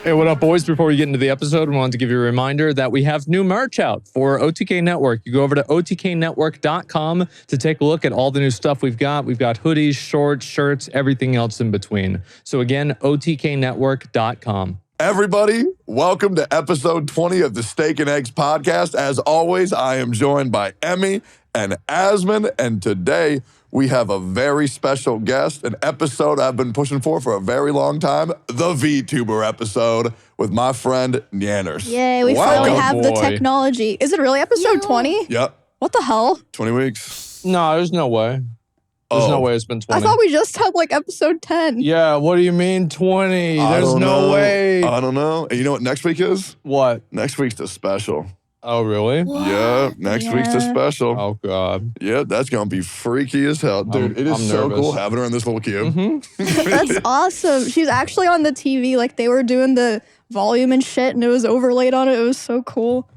Hey, what up, boys? Before we get into the episode, we wanted to give you a reminder that we have new merch out for OTK Network. You go over to otknetwork.com to take a look at all the new stuff we've got. We've got hoodies, shorts, shirts, everything else in between. So again, otknetwork.com. Everybody, welcome to episode 20 of the Steak and Eggs podcast. As always, I am joined by Emmy and Asmon, and today we have a very special guest, an episode I've been pushing for a very long time, the VTuber episode with my friend Nyanners. Yay, we finally have the technology. Is it really episode 20? Yep. What the hell? 20 weeks. No, there's no way. There's no way it's been 20. I thought we just had like episode 10. Yeah, what do you mean 20? There's no way. I don't know. And you know what next week is? What? Next week's the special. Oh, really? What? Yeah, next week's the special. Oh, God. Yeah, that's going to be freaky as hell. Dude, it is so cool having her in this little cube. Mm-hmm. That's awesome. She's actually on the TV. Like they were doing the volume and shit and it was overlaid on it. It was so cool.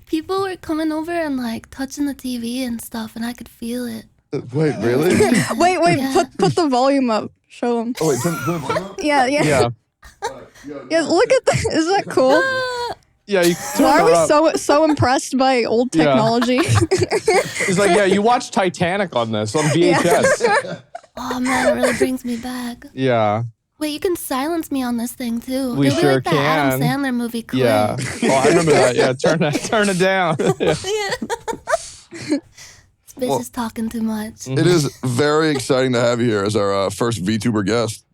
People were coming over and like touching the TV and stuff and I could feel it. Wait, really? wait, Yeah. put the volume up. Show them. Oh, wait, turn the volume up? Yeah. Yeah. Yeah, look at that. Is that cool? Yeah, you turn Why are her up. we so impressed by old Yeah. technology? He's like, yeah, you watched Titanic on this, on VHS. Oh man, it really brings me back. Yeah. Wait, you can silence me on this thing too. We It'll be sure like that Adam can. Sandler movie, Click. Yeah. Oh, I remember that. Yeah, turn it down. Yeah. This bitch is talking too much. It is very exciting to have you here as our first VTuber guest.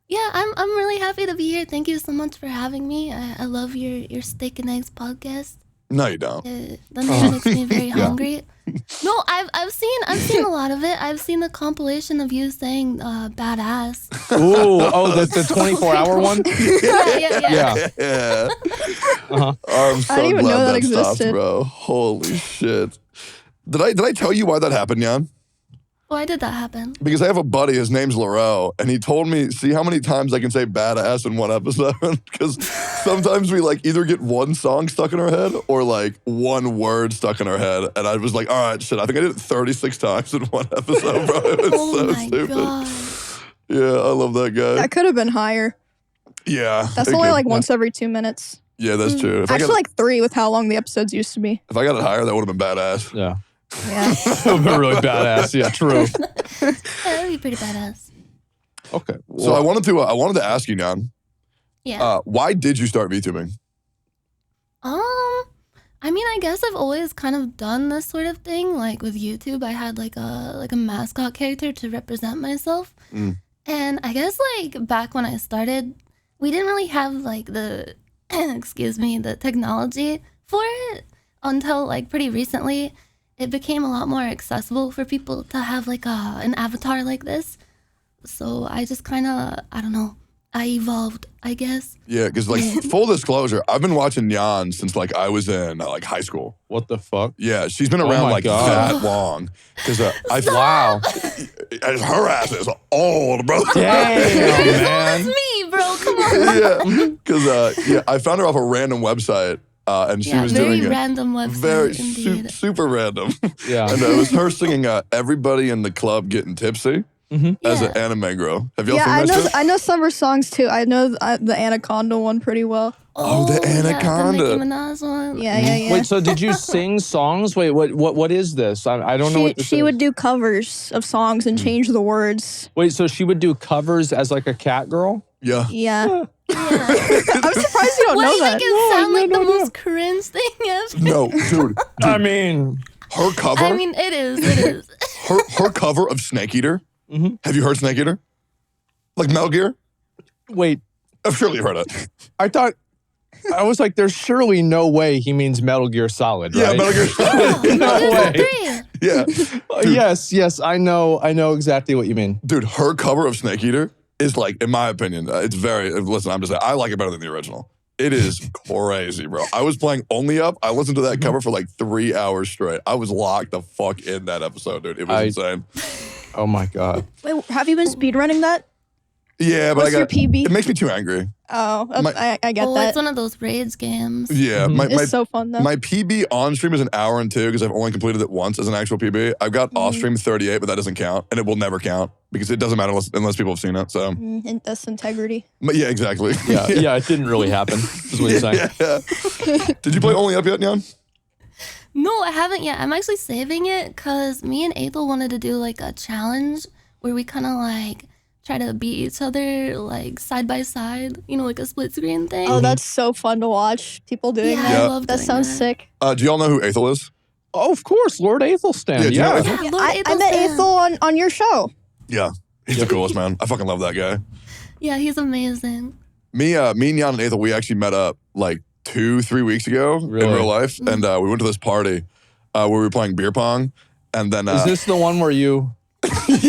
Yeah, I'm really happy to be here. Thank you so much for having me. I love your Steak and Eggs podcast. No, you don't. The name makes me very hungry. No, I've seen a lot of it. I've seen the compilation of you saying badass. Ooh, the 24-hour one? Yeah. Yeah. Uh-huh. I'm so I didn't even glad know that stopped, existed. bro. Holy shit. Did I tell you why that happened, Jan? Why did that happen? Because I have a buddy, his name's Lareau, and he told me, see how many times I can say badass in one episode? Because sometimes we like either get one song stuck in our head or like one word stuck in our head. And I was like, all right, shit, I think I did it 36 times in one episode, bro. It was Oh so my stupid. god. Yeah, I love that guy. That could have been higher. Yeah. That's it only could- like once every 2 minutes. Yeah, that's true. If I Actually, got like 3 with how long the episodes used to be. if I got it higher, that would have been badass. Yeah. Yeah. That would be really badass. Yeah, true. Yeah, that'd be pretty badass. Okay. So I wanted to ask you, Jan, Yeah. why did you start VTubing? I mean, I guess I've always kind of done this sort of thing. Like with YouTube, I had like a mascot character to represent myself. Mm. And I guess like back when I started, we didn't really have like the the technology for it until like pretty recently. It became a lot more accessible for people to have like an avatar like this. So I just kind of, I don't know, I evolved, I guess. Yeah, because like full disclosure, I've been watching Nyan since like I was in like high school. What the fuck? Yeah, she's been around my like God. that long. Because Wow. her ass is old, bro. Damn, man. It's me, bro. Come on. Yeah, because I found her off a random website, and she was very doing it. random website, Very indeed. super random. Yeah. And it was her singing "Everybody in the Club Getting Tipsy" as an Yeah. anime girl. Have y'all Yeah, seen that shit? I know some of her songs too. I know the Anaconda one pretty well. Oh, the Anaconda. Yeah, the Nicki Minaj one. Yeah. Wait, so did you sing songs? Wait, what is this? I don't know what this She is. would do covers of songs and change the words. Wait, so she would do covers as like a cat girl? Yeah. Yeah. Yeah. I'm surprised you don't Why do know you that. think it sound like no the idea. most cringe thing ever? No, dude. I mean, Her cover. I mean, it is. her cover of Snake Eater. Mhm. Have you heard Snake Eater? Like Metal Gear? wait, I'm surely you've heard it. I was like, there's surely no way he means Metal Gear Solid, Yeah, right? Metal Gear Solid. Yeah, No way. three. Yeah. Yes, I know exactly what you mean. Dude, her cover of Snake Eater is like, in my opinion, it's very, listen, I'm just saying, I like it better than the original. It is crazy, bro. I was playing Only Up. I listened to that cover for like 3 hours straight. I was locked the fuck in that episode, dude. It was insane. Oh my God. Wait, have you been speedrunning that? Yeah, but What's your PB? it makes me too angry. Oh, I get Oh, that. it's one of those rage games. Yeah, Mhm. It's so fun though. my PB on stream is an hour and 2 because I've only completed it once as an actual PB. I've got off stream 38, but that doesn't count, and it will never count. because it doesn't matter unless people have seen it. So And that's integrity. but yeah, exactly. Yeah, it didn't really happen, is what you're saying. Yeah. Did you play Only Up yet, Nyan? No, I haven't yet. I'm actually saving it because me and Aethel wanted to do like a challenge where we kind of like try to beat each other like side by side, you know, like a split screen thing. Oh, that's so fun to watch. People doing yeah, that. I love That doing sounds that. sick. Do y'all know who Aethel is? Oh, of course, Lord Aethelstan. Yeah, do you know Yeah. Aethel? Yeah, Lord I met Aethelstan. Aethel on your show. Yeah, he's the coolest, man. I fucking love that guy. Yeah, he's amazing. Me and Nyan and Aethel, we actually met up like 2-3 weeks ago in Really? real life, and we went to this party where we were playing beer pong, and then Is this the one where you... Wait,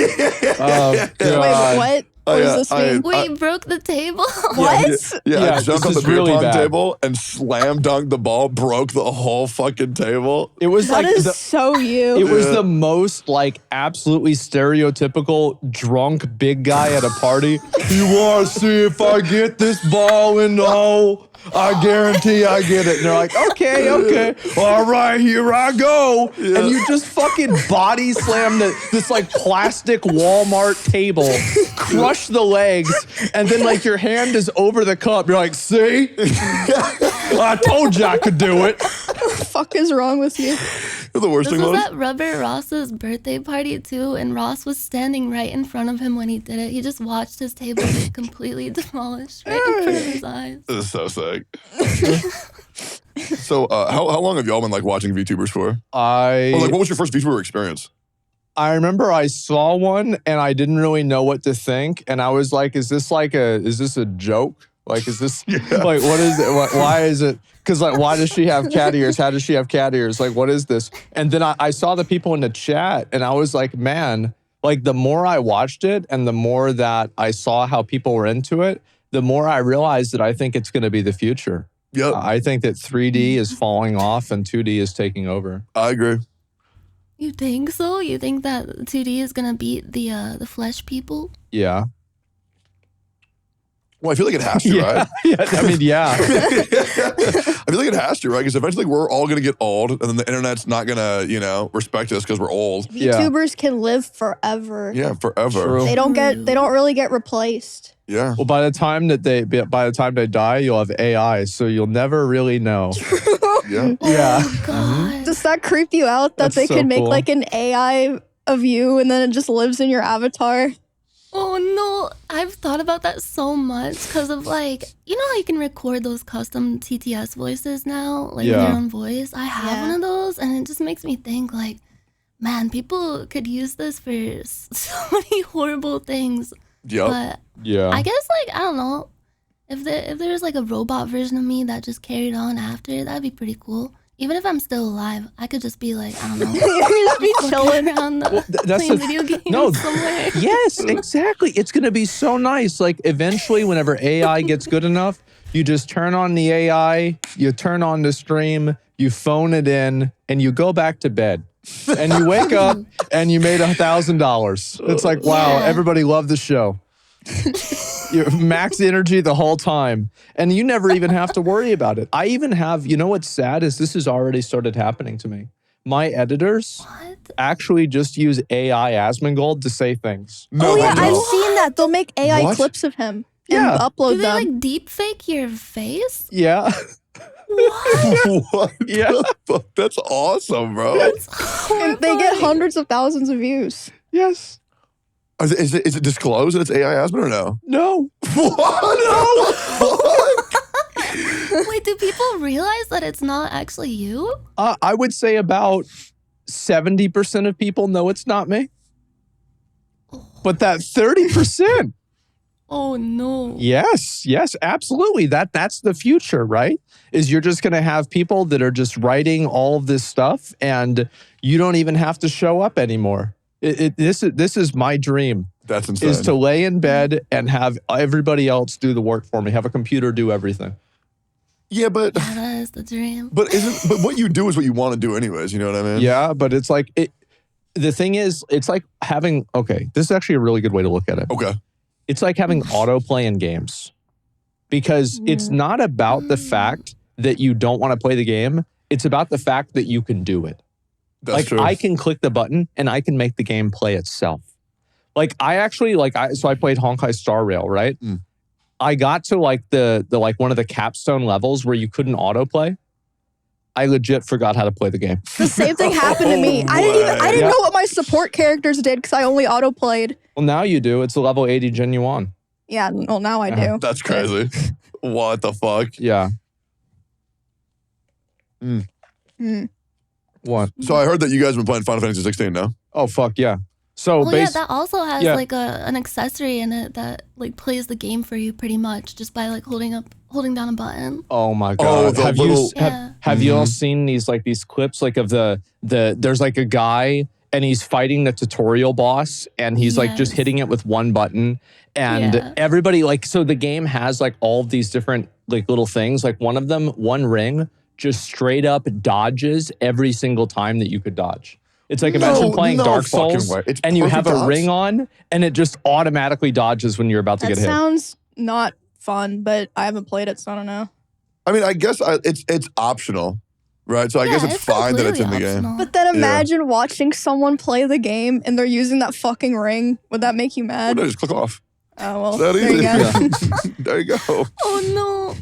God. what? Oh, What yeah, does this mean? We broke the table. What? Yeah, I jumped on this the is beer really pong bad. table and slam dunked the ball, broke the whole fucking table. It was That like... is so you. It was Yeah. the most like absolutely stereotypical drunk big guy at a party. You want to see if I get this ball in the hole? I guarantee I get it. And they're like, okay. All right, here I go. And you just fucking body slam this like plastic Walmart table, crush the legs, and then like your hand is over the cup. You're like, see? I told you I could do it. What the fuck is wrong with you? The worst This thing was was, at Rubber Ross's birthday party too, and Ross was standing right in front of him when he did it. He just watched his table get completely demolished right in front of his eyes. this is so sick. So, how long have y'all been like watching VTubers for? Or like, what was your first VTuber experience? I remember I saw one and I didn't really know what to think, and I was like, "Is this a joke? Like, is this like what is it? Why is it? Because like, why does she have cat ears? How does she have cat ears? Like, what is this?" And then I saw the people in the chat, and I was like, "Man!" Like, the more I watched it, and the more that I saw how people were into it, the more I realized that I think it's going to be the future. Yep, I think that 3D is falling off and 2D is taking over. I agree. You think so? You think that 2D is gonna beat the Flesh people? Yeah. Well, I feel like it has to, right? Yeah. I mean, yeah. I feel like it has to, right? Because eventually we're all gonna get old, and then the internet's not gonna, respect us because we're old. Yeah. VTubers can live forever. Yeah, forever. True. They don't really get replaced. Yeah. Well, by the time they die, you'll have AI, so you'll never really know. Yeah. Yeah. Oh God. Does that creep you out that That's they so can make cool. like an AI of you and then it just lives in your avatar? Oh no, I've thought about that so much because of like, you know how you can record those custom TTS voices now, like Yeah. your own voice? I have Yeah. one of those and it just makes me think like, man, people could use this for so many horrible things. Yep. But Yeah. I guess like, I don't know, if there's like a robot version of me that just carried on after, that'd be pretty cool. Even if I'm still alive, I could just be like, I don't know, You're just be walking chilling. around that's playing the- video games no. somewhere. Yes, exactly. It's going to be so nice. Like, eventually, whenever AI gets good enough, you just turn on the AI, you turn on the stream, you phone it in, and you go back to bed. And you wake up and you made $1,000. It's like, wow, Yeah. everybody loved the show. You max energy the whole time. And you never even have to worry about it. I even have, you know what's sad is this has already started happening to me. My editors What? actually just use AI Asmongold to say things. No, Oh yeah, they I've don't. seen that. They'll make AI What? clips of him Yeah. and Do upload they them. like deep fake your face? Yeah. What? Yeah. the fuck? That's awesome, bro. And they get hundreds of thousands of views. Yes. Is it disclosed that it's AI Asmon or no? No. What? Wait, do people realize that it's not actually you? I would say about 70% of people know it's not me. But that 30%. Oh no. Yes, absolutely. That's the future, right? Is you're just going to have people that are just writing all of this stuff and you don't even have to show up anymore. This is my dream, That's insane. is to lay in bed and have everybody else do the work for me, have a computer do everything. Yeah, but Yeah, that is the dream. but what you do is what you want to do anyways. You know what I mean? Yeah, but it's like, the thing is, it's like having, okay, this is actually a really good way to look at it. Okay. It's like having autoplay in games because it's not about the fact that you don't want to play the game. It's about the fact that you can do it. That's Like true. I can click the button and I can make the game play itself. Like I actually so I played Honkai Star Rail, right? Mm. I got to like the like one of the capstone levels where you couldn't autoplay. I legit forgot how to play the game. The same thing happened to me. I didn't know what my support characters did because I only autoplayed. Well, now you do. It's a level 80 genuine. Yeah, well, now I do. That's crazy. What the fuck? Yeah. Mm. What? So I heard that you guys been playing Final Fantasy 16 now. Oh fuck yeah. So Well, yeah, that also has yeah. like an accessory in it that like plays the game for you pretty much just by like holding down a button. Oh my god. Oh, the have little- have you all seen these clips like of the there's like a guy and he's fighting the tutorial boss and he's like just Yes. hitting it with one button and Yeah. everybody so the game has like all of these different like little things. Like one of them, one ring just straight up dodges every single time that you could dodge. It's like imagine playing no Dark fucking Souls way. It's and you have perfect a dodge. ring on and it just automatically dodges when you're about to That get hit. sounds not fun, but I haven't played it, so I don't know. I mean, I guess it's optional, right? So I guess it's fine that it's in the game. optional. But then imagine watching someone play the game and they're using that fucking ring. Would that make you Well, mad? no, just click off. Oh, well, That there you easy. go. There you go. Oh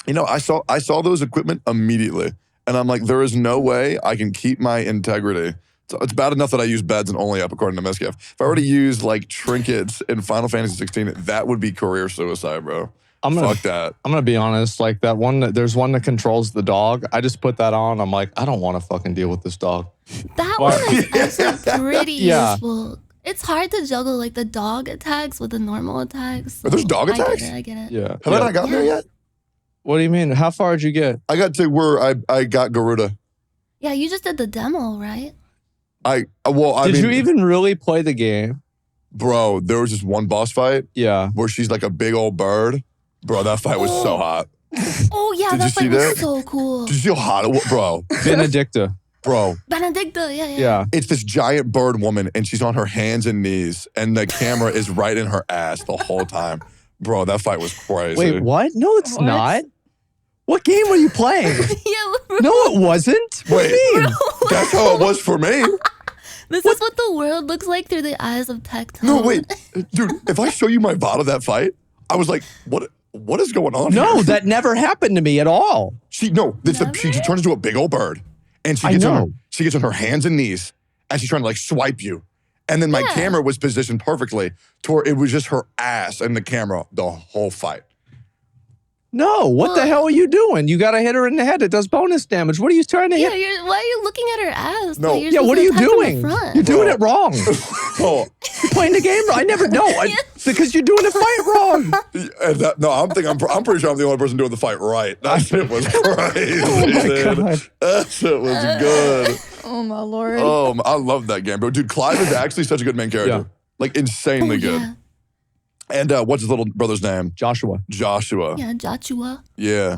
You know, I saw those equipment immediately, and I'm like, there is no way I can keep my integrity. So it's bad enough that I use beds and only up according to Miskiff. If I were to use like trinkets in Final Fantasy 16, that would be career suicide, bro. Fuck that. I'm gonna be honest, like there's one that controls the dog. I just put that on. I'm like, I don't want to fucking deal with this dog. no. That Why- one is actually pretty Yeah. useful. It's hard to juggle like the dog attacks with the normal attacks. Are those dog I get attacks? it, I get it. Yeah. Have I not gotten there yet? What do you mean? How far did you get? I got to where I got Garuda. Yeah, you just did the demo, right? I Did mean, you even really play the game? bro, there was just one boss fight Yeah. where she's like a big old bird. Bro, that fight was so hot. Oh yeah, Did you that see fight was that? so cool. Did you see how hot it was? Bro, Benedicta. bro. Benedicta, yeah. Yeah. It's this giant bird woman, and she's on her hands and knees, and the camera is right in her ass the whole time. Bro, that fight was crazy. Wait, what? No, it's What? not. What game were you playing? Yeah, bro. No, it wasn't. What do you mean? That's how it was for me. This is what the world looks like through the eyes of Tectone. No, wait. Dude, if I show you my VOD of that fight, I was like, what is going on No, here? that never happened to me at all. She just turns into a big old bird, and she I gets know. she gets on her hands and knees, and she's trying to like swipe you. And then my Yeah. camera was positioned perfectly to where it was just her ass and the camera the whole fight. No, what the Well- hell are you doing? You gotta hit her in the head. It does bonus damage. What are you trying to Yeah, hit? why are you looking at her ass? No. Like, you're Yeah, what supposed are to you attack from the doing? front. You're doing it wrong. Oh, You're playing the game wrong. I never know. Because you're doing the fight wrong. and I'm pretty sure I'm the only person doing the fight right. That shit was crazy. Oh my dude. God. That shit was good. Oh, my Lord. I love that game, bro. Dude, Clive is actually such a good main character. Yeah. Like insanely good. Yeah. And what's his little brother's name? Joshua. Joshua. Yeah, Joshua. Yeah.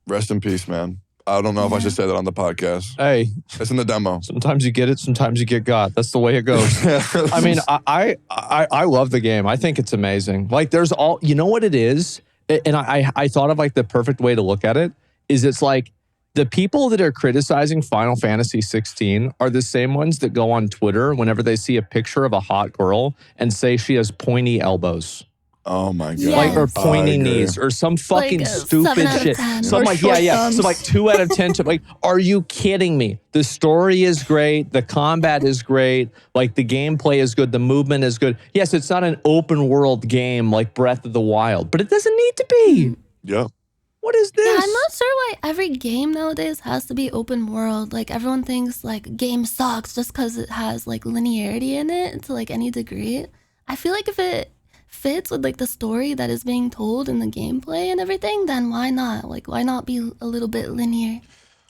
Rest in peace, man. I don't know if I should say that on the podcast. Hey, It's in the demo. sometimes you get it, sometimes you get got. That's the way it goes. I mean, I love the game. I think it's amazing. Like there's all, you know what it is? And I thought of like the perfect way to look at it is it's like the people that are criticizing Final Fantasy 16 are the same ones that go on Twitter whenever they see a picture of a hot girl and say she has pointy elbows. Oh my God. Yeah. Like, or I pointy agree. knees or some fucking Like a 7 stupid out of shit. 10. So I'm Or like, short So thumbs. like 2 out of 10. Like, are you kidding me? The story is great. The combat is great. Like the gameplay is good. The movement is good. Yes, it's not an open world game like Breath of the Wild, but it doesn't need to be. Yeah. What is this? Yeah, I'm not sure why every game nowadays has to be open world. Like everyone thinks like game sucks just because it has like linearity in it to like any degree. I feel like if it fits with like the story that is being told in the gameplay and everything, then why not? Like why not be a little bit linear?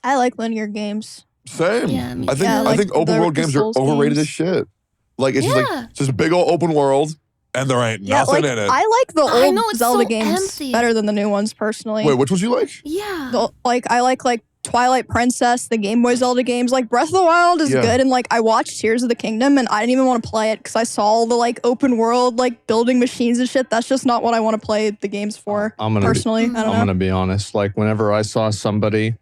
I like linear games. Same. Yeah, me I think too. I think Like open the world games are Souls overrated games. as shit. Like it's just like Yeah. it's just a big old open world and there ain't Yeah, nothing like in it. I like the I old know, it's Zelda so games empty. better than the new ones personally. Wait, which ones you like? Yeah. I like Twilight Princess, the Game Boy Zelda games. Like Breath of the Wild is Yeah. good, and like I watched Tears of the Kingdom, and I didn't even want to play it because I saw all the like open world like building machines and shit. That's just not what I want to play the games for. I'm gonna personally, I I'm don't know. gonna be honest. Like whenever I saw somebody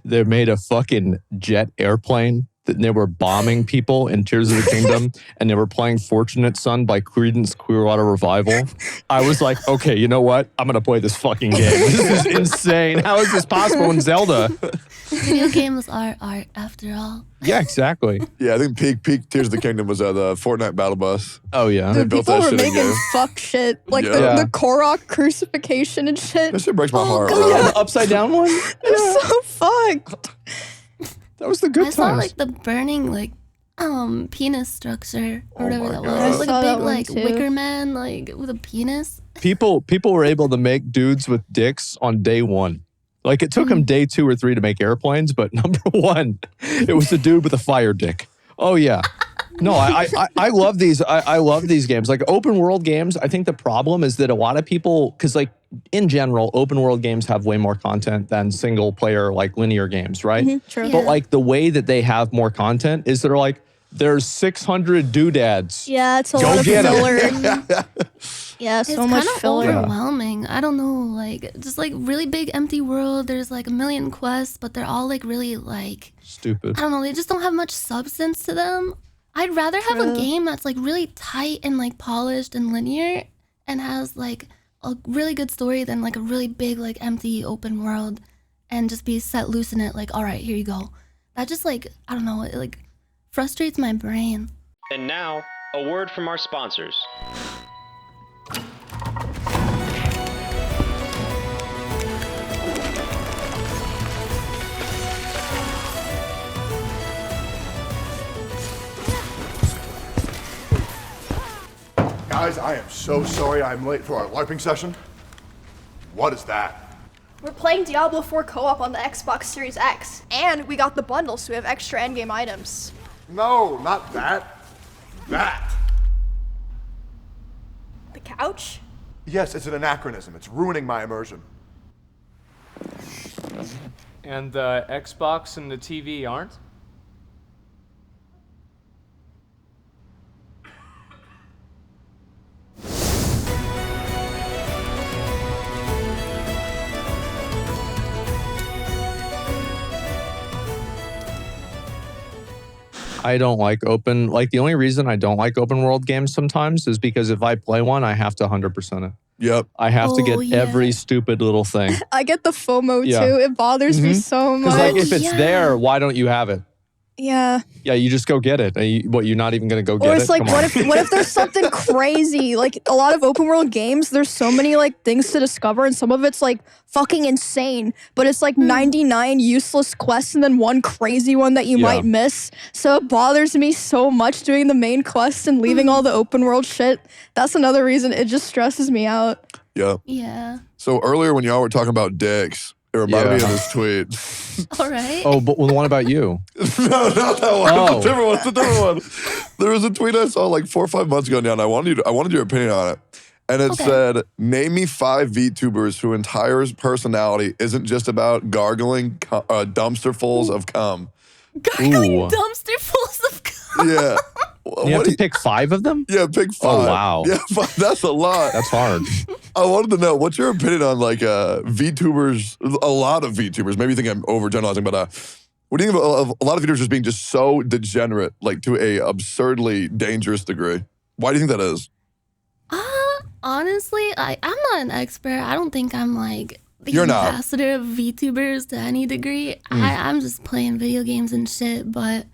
that made a fucking jet airplane that they were bombing people in Tears of the Kingdom and they were playing Fortunate Son by Creedence Clearwater Revival, I was like, okay, you know what? I'm going to play this fucking game. This is insane. How is this possible in Zelda? Video games are art after all. Yeah, exactly. Yeah, I think peak Tears of the Kingdom was the Fortnite Battle Bus. Oh, yeah. They Dude, built people that were shit in making game. fuck shit. Like Yeah. the Korok crucifixion and shit. That shit breaks my heart. God. Yeah, the upside down one? It's so fucked. That was the good I saw times. like the burning like penis structure or whatever my that God. was. I It was like saw a that big one like too. wicker man like with a penis. People were able to make dudes with dicks on day one. Like it took them day 2 or 3 to make airplanes, but number 1, it was a dude with a fire dick. Oh yeah. No, I love these. I love these games. Like open world games, I think the problem is that a lot of people, because like in general, open world games have way more content than single player like linear games, right? True. Yeah. But like the way that they have more content is they're like, there's 600 doodads. Yeah, it's a Go lot of get 'em. filler. Yeah, It's so much kind of filler. overwhelming. I don't know, like just like really big empty world. There's like a million quests, but they're all like really like Stupid. I don't know. They just don't have much substance to them. I'd rather have a True. game that's like really tight and like polished and linear and has like a really good story than like a really big like empty open world and just be set loose in it. Like, all right, here you go. That just like I don't know. It like frustrates my brain. And now, a word from our sponsors. Guys, I am so sorry I'm late for our LARPing session. What is that? We're playing Diablo 4 co-op on the Xbox Series X, and we got the bundle, so we have extra endgame items. No, not that. That. The couch? Yes, it's an anachronism. It's ruining my immersion. And the Xbox and the TV aren't? I don't like the only reason I don't like open world games sometimes is because if I play one, I have to 100% it. Yep. I have to Oh, get yeah. every stupid little thing. I get the FOMO Yeah. too. It bothers me so Because much. like if it's yeah. there, why don't you have it? Yeah. Yeah, you just go get it. You're not even going to go get Or it? it's like, Come on. what if there's something crazy? Like a lot of open world games, there's so many like things to discover, and some of it's like fucking insane. But it's like 99 useless quests and then one crazy one that you Yeah. might miss. So it bothers me so much doing the main quest and leaving all the open world shit. That's another reason it just stresses me out. Yep. Yeah. So earlier when y'all were talking about dicks, it reminded me Yeah. of this tweet. All right. Oh, but the one about you. No, not that one. Oh. The different one. The different one. There was a tweet I saw like 4 or 5 months ago now, and I wanted your opinion on it. And it Okay. said, "Name me 5 VTubers whose entire personality isn't just about gargling dumpsterfuls of cum." Gargling Ooh. dumpsterfuls of cum. Yeah. You have to pick 5 of them? Yeah, pick 5. Oh, wow. Yeah, that's a lot. That's hard. I wanted to know, what's your opinion on like VTubers, a lot of VTubers, maybe you think I'm overgeneralizing, but what do you think of a lot of VTubers just being just so degenerate, like to a absurdly dangerous degree? Why do you think that is? Honestly, I'm not an expert. I don't think I'm like the You're not. ambassador of VTubers to any degree. I'm just playing video games and shit, but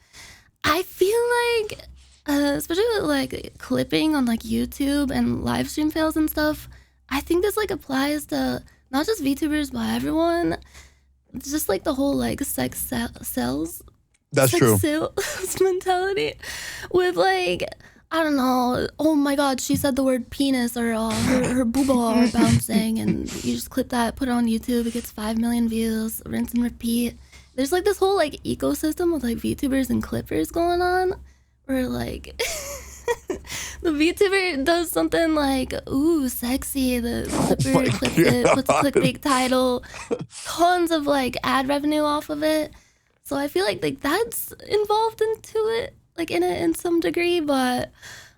I feel like, especially with like clipping on like YouTube and live stream fails and stuff, I think this like applies to not just VTubers, but everyone. It's just like the whole like sex sells. That's true. Sales mentality with like, I don't know, oh my god, she said the word penis or her booba are bouncing, and you just clip that, put it on YouTube, it gets 5 million views, rinse and repeat. There's like this whole like ecosystem with like VTubers and clippers going on where like the VTuber does something like, ooh, sexy, the clipper clips it, puts a clickbait title, tons of like ad revenue off of it. So I feel like that's involved into it, like in it in some degree, but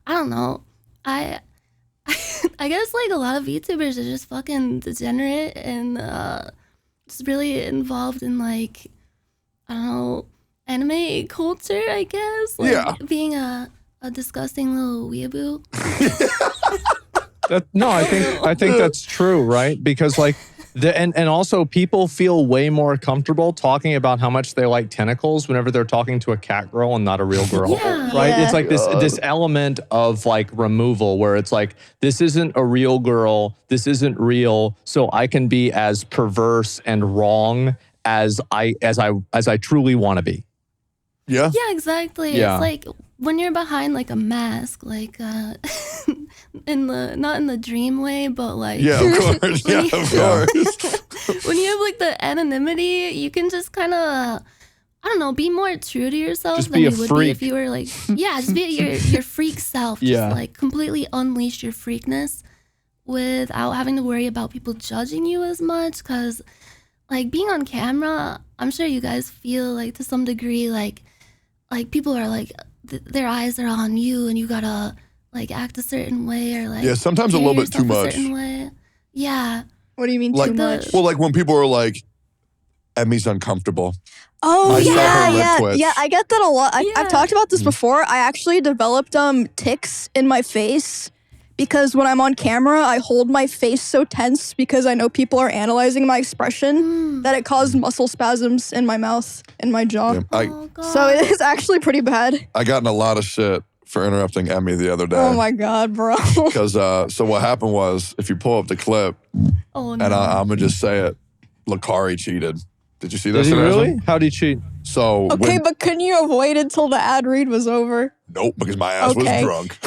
I don't know. I guess like a lot of VTubers are just fucking degenerate and just really involved in like, I don't know, anime culture, I guess. Yeah. Being a disgusting little weeaboo. No, I think that's true, right? Because like and also people feel way more comfortable talking about how much they like tentacles whenever they're talking to a cat girl and not a real girl. Yeah. Right? Yeah. It's like this element of like removal where it's like this isn't a real girl, this isn't real, so I can be as perverse and wrong as I truly want to be. Yeah. Yeah, exactly. Yeah. It's like when you're behind like a mask, like not in the dream way, but like Yeah, of course. Yeah, of course. when you have like the anonymity, you can just kind of, I don't know, be more true to yourself Just than be a you would freak. be if you were like, yeah, just be your freak self. Yeah. Just like completely unleash your freakness without having to worry about people judging you as much. Because like being on camera, I'm sure you guys feel like to some degree like people are like their eyes are on you and you gotta like act a certain way or like Yeah, sometimes a carry little bit too yourself a much. certain way. Yeah. What do you mean Like, too much? well, like when people are like, Emmy's uncomfortable. Oh I saw her yeah, lip yeah, twitch. yeah. I get that a lot. Yeah. I've talked about this before. I actually developed tics in my face because when I'm on camera, I hold my face so tense because I know people are analyzing my expression that it caused muscle spasms in my mouth and my jaw. Yeah, Oh god. So it is actually pretty bad. I got in a lot of shit for interrupting Emmy the other day. Oh my god, bro. Because so what happened was, if you pull up the clip, Oh no. and I'm gonna just say it, Lakari cheated. Did you see that? Did he shit, really? Asmon? How'd he cheat? So Okay, but couldn't you have waited till the ad read was over? nope, because my ass was Okay. drunk.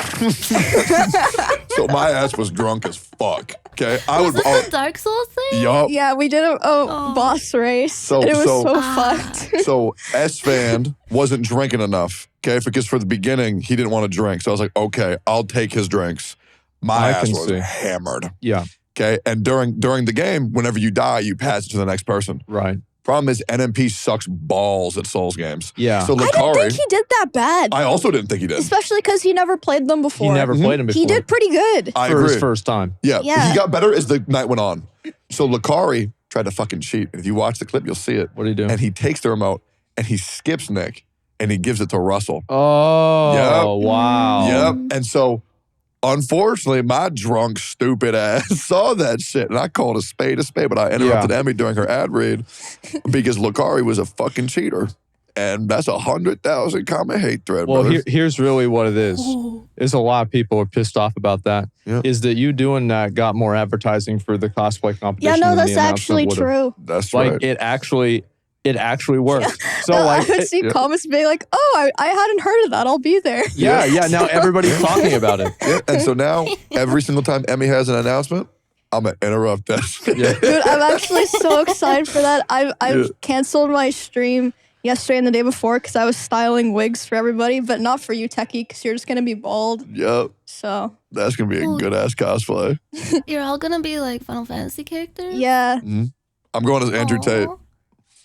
So my ass was drunk as fuck. Okay, I Was would. this the Dark Souls thing? Yup. Yeah, we did a boss race. So- and it was so- so fucked. So S-Fan wasn't drinking enough, okay? Because for the beginning, he didn't want to drink. So I was like, okay, I'll take his drinks. My I ass can was see. hammered, Yeah, okay? And during the game, whenever you die, you pass it to the next person. right. Problem is, NMP sucks balls at Souls games. Yeah. So I didn't Lakari, think he did that bad. I also didn't think he did. Especially because he never played them He before. never played him before. He did pretty good. I for agree. his first time. Yeah, Yeah. he got better as the night went on. So Lakari tried to fucking cheat. If you watch the clip, you'll see it. What did he do? And he takes the remote and he skips Nick and he gives it to Russell. Oh, Yep. wow. Yep. And so, unfortunately, my drunk, stupid ass saw that shit. And I called a spade, but I interrupted Emmy during her ad read because Lakari was a fucking cheater. And that's 100,000 comment hate thread, Well, brother. here's really what it is. Ooh. Is a lot of people are pissed off about that. Yeah. Is that you doing that got more advertising for the cosplay competition? Yeah, no, than the that's announcement actually would've. true. That's Like right. it actually worked. So No, like, I would see comments being like, "Oh, I hadn't heard of that. I'll be there." yeah. Now everybody's talking about it. Yeah, and so now, every single time Emmy has an announcement, I'm going to interrupt that shit. Yeah. Dude, I'm actually so excited for that. I've Yeah. canceled my stream yesterday and the day before because I was styling wigs for everybody, but not for you, Techie, because you're just gonna be bald. Yep. So That's going to be a Well- good-ass cosplay. You're all gonna be like Final Fantasy characters? yeah. I'm going as Andrew Tate. Aw.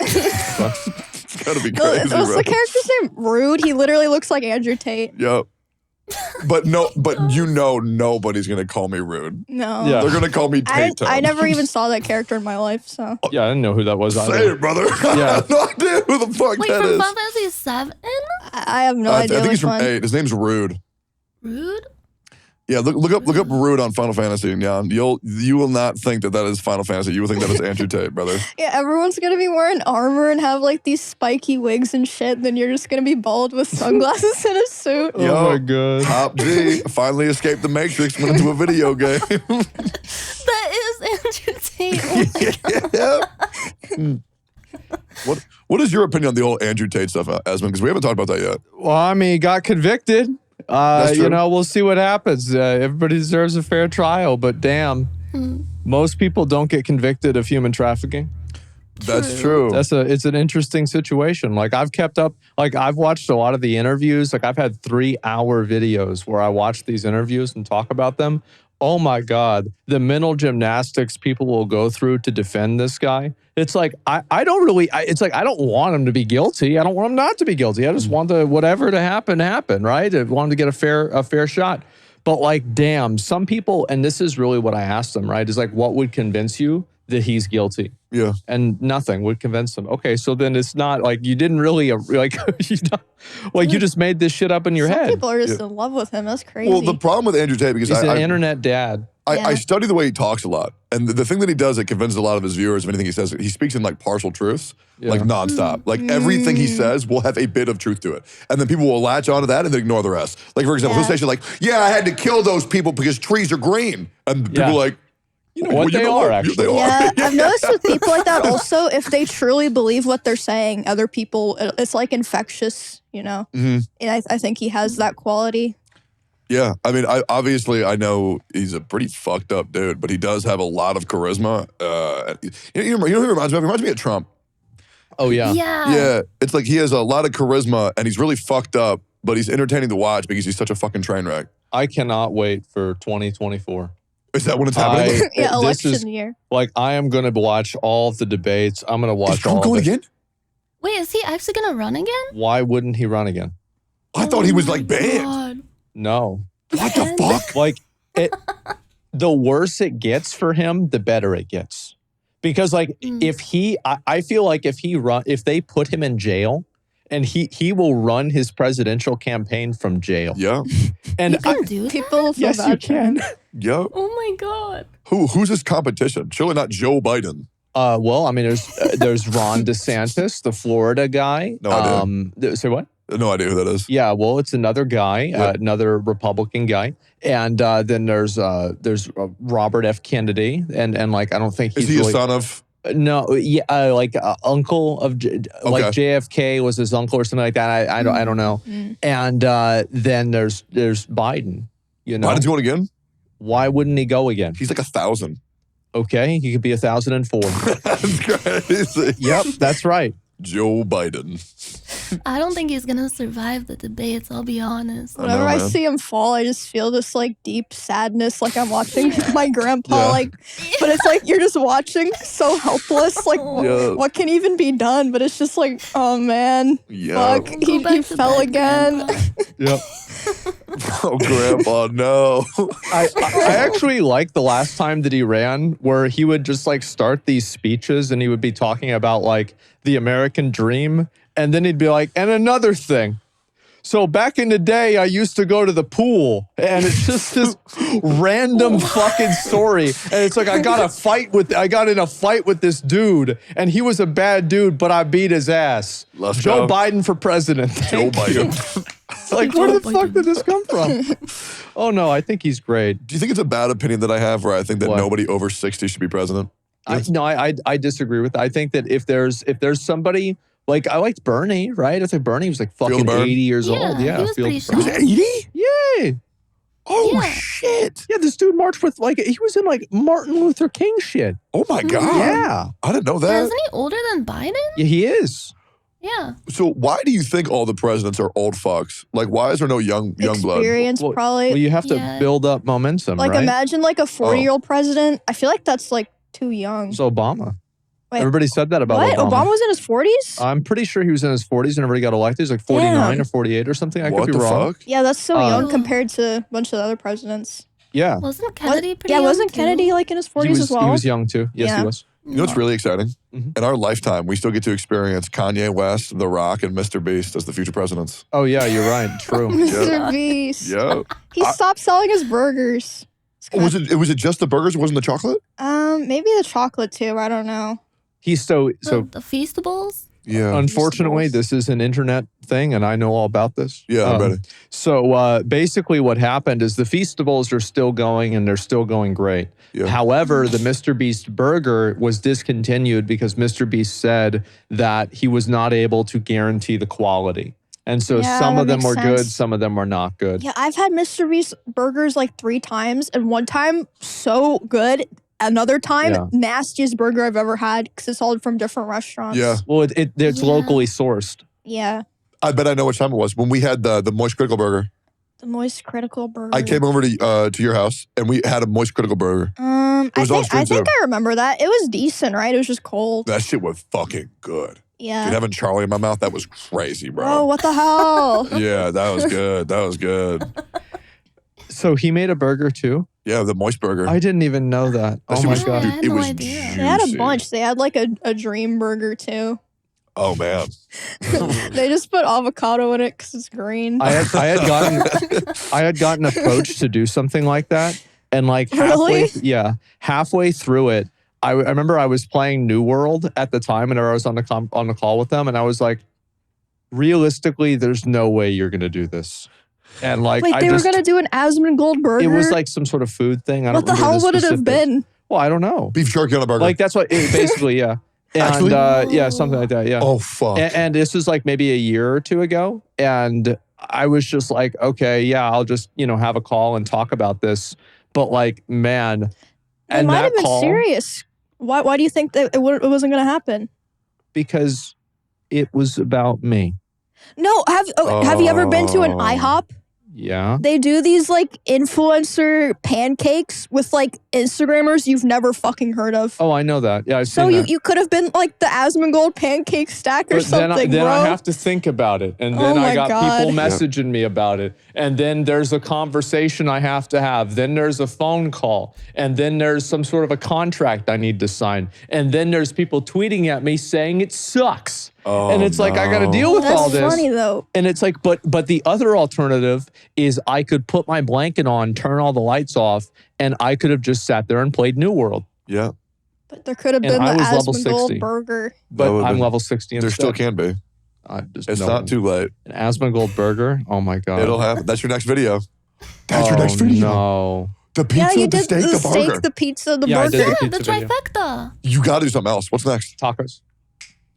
It's got to be No, crazy, what's bro. the character's name? Rude. He literally looks like Andrew Tate. Yep. But you know nobody's going to call me rude. No. Yeah. They're going to call me Tate. I never even saw that character in my life, so. Yeah, I didn't know who that was Say either. it, brother. Yeah. I have no idea who the fuck Wait, that from is. Final Fantasy 7? I have no I idea think he's which from one. 8. His name's Rude. Rude? Yeah, look up Rude on Final Fantasy, and you will not think that is Final Fantasy. You will think that is Andrew Tate, brother. Yeah, everyone's gonna be wearing armor and have like these spiky wigs and shit. Then you're just gonna be bald with sunglasses and a suit. Oh Yo. my god. Top G finally escaped the Matrix, went into a video game. That is Andrew Tate. Oh my Yeah. What is your opinion on the old Andrew Tate stuff, Asmon? Because we haven't talked about that yet. Well, I mean, he got convicted. That's true. You know, we'll see what happens. Everybody deserves a fair trial, but damn, most people don't get convicted of human trafficking. That's true. It's an interesting situation. Like I've kept up, like I've watched a lot of the interviews. Like I've had 3-hour videos where I watch these interviews and talk about them. Oh my God, the mental gymnastics people will go through to defend this guy. It's like, I don't want him to be guilty. I don't want him not to be guilty. I just want whatever to happen, right? I want him to get a fair shot. But like, damn, some people, and this is really what I asked them, right? Is like, what would convince you that he's guilty. Yeah. And nothing would convince him. Okay, so then it's not like you didn't really like you just made this shit up in your Some head. people are just in love with him. That's crazy. Well, the problem with Andrew Tate, because He's an I internet dad. I study the way he talks a lot. And the thing that he does that convinces a lot of his viewers of anything he says, he speaks in like partial truths, like nonstop. Like everything he says will have a bit of truth to it. And then people will latch onto that and then ignore the rest. Like, for example, he'll say shit like, yeah, I had to kill those people because trees are green. And people are like, you know what, they are actually. They are. Yeah, I've noticed with people like that also, if they truly believe what they're saying, other people, it's like infectious, you know? And I think he has that quality. Yeah, I mean, I know he's a pretty fucked up dude, but he does have a lot of charisma. You know who he reminds me of? He reminds me of Trump. Oh, yeah. Yeah, it's like he has a lot of charisma and he's really fucked up, but he's entertaining to watch because he's such a fucking train wreck. I cannot wait for 2024. Is that when it's happening? Yeah, election year. Like, I am going to watch all of the debates. I'm going to watch Is Trump all going of it. again? Wait, is he actually gonna run again? Why wouldn't he run again? I thought he was like banned. God. No. What the fuck? Like, the worse it gets for him, the better it gets. Because, like, I feel like if they put him in jail, and he will run his presidential campaign from jail. Yeah. And You can do that? People will feel yes, bad you for him. can. Yeah. Oh my God. Who's his competition? Surely not Joe Biden. Well, I mean, there's Ron DeSantis, the Florida guy. No idea. Say what? No idea who that is. Yeah, well, it's another guy, another Republican guy, and then there's Robert F. Kennedy, and like I don't think he's Is he really, a son of? No, yeah, like uncle of like JFK was his uncle or something like that. I don't know. And then there's Biden. You know, Biden's going again? Why wouldn't he go again? He's like 1,000. Okay, he could be 1,004. That's crazy. Yep, that's right. Joe Biden. I don't think he's gonna survive the debates, I'll be honest. Whenever I see him fall, I just feel this like deep sadness, like I'm watching my grandpa, like, but it's like you're just watching so helpless, like what can even be done? But it's just like, oh man, fuck, he fell again. Yep. Oh, Grandpa, no. I actually like the last time that he ran, where he would just like start these speeches and he would be talking about like the American dream. And then he'd be like, and another thing. So back in the day, I used to go to the pool, and it's just this random fucking story. And it's like, I got in a fight with this dude, and he was a bad dude, but I beat his ass. Joe Biden for president. Joe Biden. It's like, where the fuck did this come from? Oh no, I think he's great. Do you think it's a bad opinion that I have where I think that What? nobody over 60 should be president? I disagree with that. I think that if there's somebody, like I liked Bernie, right? I think Bernie was like fucking 80 years old. Yeah, he was pretty He was 80? Yeah. Oh, Yeah. shit. Yeah, this dude marched with he was in like Martin Luther King shit. Oh, my God. Yeah. I didn't know Yeah, that. isn't he older than Biden? Yeah, he is. Yeah. So why do you think all the presidents are old fucks? Like, why is there no young blood? Experience, probably. Well, you have to Yeah. build up momentum, Like right? imagine like a 40-year-old president. I feel like that's like too young. It's Obama. Wait, Everybody said that about what? Obama. Obama was in his 40s? I'm pretty sure he was in his 40s and everybody got elected. He's like 49 or 48 or something. I What could be the wrong. fuck? Yeah, that's so Oh. young compared to a bunch of the other presidents. Yeah. Wasn't Kennedy pretty Yeah, young wasn't too? Kennedy like in his 40s as well? He was young too. Yes, Yeah. he was. You know what's really exciting? Mhm. In our lifetime, we still get to experience Kanye West, The Rock, and Mr. Beast as the future presidents. Oh, yeah, you're right. True. Mr. Beast. Yeah. He stopped selling his burgers. It's Was it just the burgers? It wasn't the chocolate? Maybe the chocolate too. I don't know. He's so The Feastables? Yeah. unfortunately, this is an internet thing, and I know all about this. Yeah, I'm ready. So basically what happened is the Feastables are still going, and they're still going great. Yeah. However, the Mr. Beast burger was discontinued because Mr. Beast said that he was not able to guarantee the quality. And so Yeah, some that of them makes were good, sense. some of them were not good. Yeah, I've had Mr. Beast burgers like 3 times, and one time so good. Another time, Yeah. nastiest burger I've ever had because it's all from different restaurants. Yeah. Well, it's Yeah. locally sourced. Yeah. I bet I know which time it was. When we had the Moist Critical Burger. The moist critical burger. I came over to your house, and we had a Moist Critical Burger. I was on think stream too. I remember that. It was decent, right? It was just cold. That shit was fucking good. Yeah. Dude, having Charlie in my mouth, that was crazy, bro. Bro, what the hell? Yeah, that was good. That was good. So he made a burger too? Yeah, the moist burger. I didn't even know that. That Oh shit my was- god. I had it no was idea. They had a juicy. bunch. They had like a dream burger too. Oh man. They just put avocado in it because it's green. I had gotten approached to do something like that, and like Really? halfway through it, I remember I was playing New World at the time, and I was on the call with them, and I was like, realistically, there's no way you're gonna do this, and like Wait, they were gonna do an Asmon Gold burger. It was like some sort of food thing. I what don't the remember hell would it have specifics. been? Well, I don't know. Beef jerky on a burger. Like that's what it, basically, yeah. And Actually? yeah, something like that. Yeah. oh fuck. And this was like maybe a year or two ago. And I was just like, okay, yeah, I'll just, have a call and talk about this. But like, man. It might have been serious. Why do you think that it wasn't going to happen? Because it was about me. No, have you ever been to an IHOP? Yeah. They do these like influencer pancakes with like Instagrammers you've never fucking heard of. Oh, I know that. Yeah, I've So seen you, that. you could have been like the Asmongold pancake stack or But something, then bro. I have to think about it. And Oh then I my got God. people messaging me about it. And then there's a conversation I have to have. Then there's a phone call. And then there's some sort of a contract I need to sign. And then there's people tweeting at me saying it sucks. Oh, and it's like, I got to no. deal with all That's this. funny though. And it's like, but the other alternative is I could put my blanket on, turn all the lights off, and I could have just sat there and played New World. Yeah. But there could have And been I the was level Asmongold 60. burger. But would've I'm been- level 60 There instead. still can be. It's not too late. An Asmongold burger? Oh my God. It'll happen. That's your next video. That's your next video. No. The pizza, Yeah, you the did steak, the burger. the pizza, the Yeah, I burger. did. Yeah, the Pizza video. trifecta. You gotta do something else. What's next? Tacos.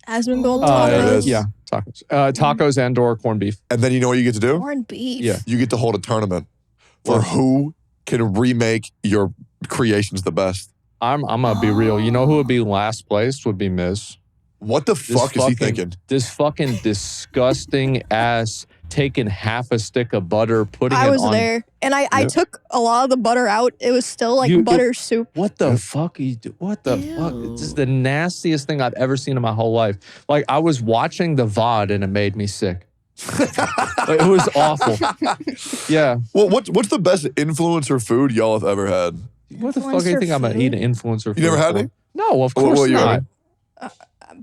Asmongold there it tacos. is. Yeah, tacos. Tacos and or corned beef. And then you know what you get to do? Corned beef. Yeah. You get to hold a tournament for What? who can remake your creations the best. I'm gonna be real. You know who would be last place? Would be Miz. What the This fuck is he fucking- thinking? This fucking disgusting ass taking half a stick of butter, putting I it was on. there, and I Yeah. took a lot of the butter out. It was still like You- butter soup. What the fuck are you do? What the fuck? This is the nastiest thing I've ever seen in my whole life. Like I was watching the VOD and it made me sick. Like, it was awful. Yeah. Well, what's the best influencer food y'all have ever had? What the fuck do you Influencer think I'm gonna food? eat an influencer food? You never had for? any? No, of What- course what you not. having?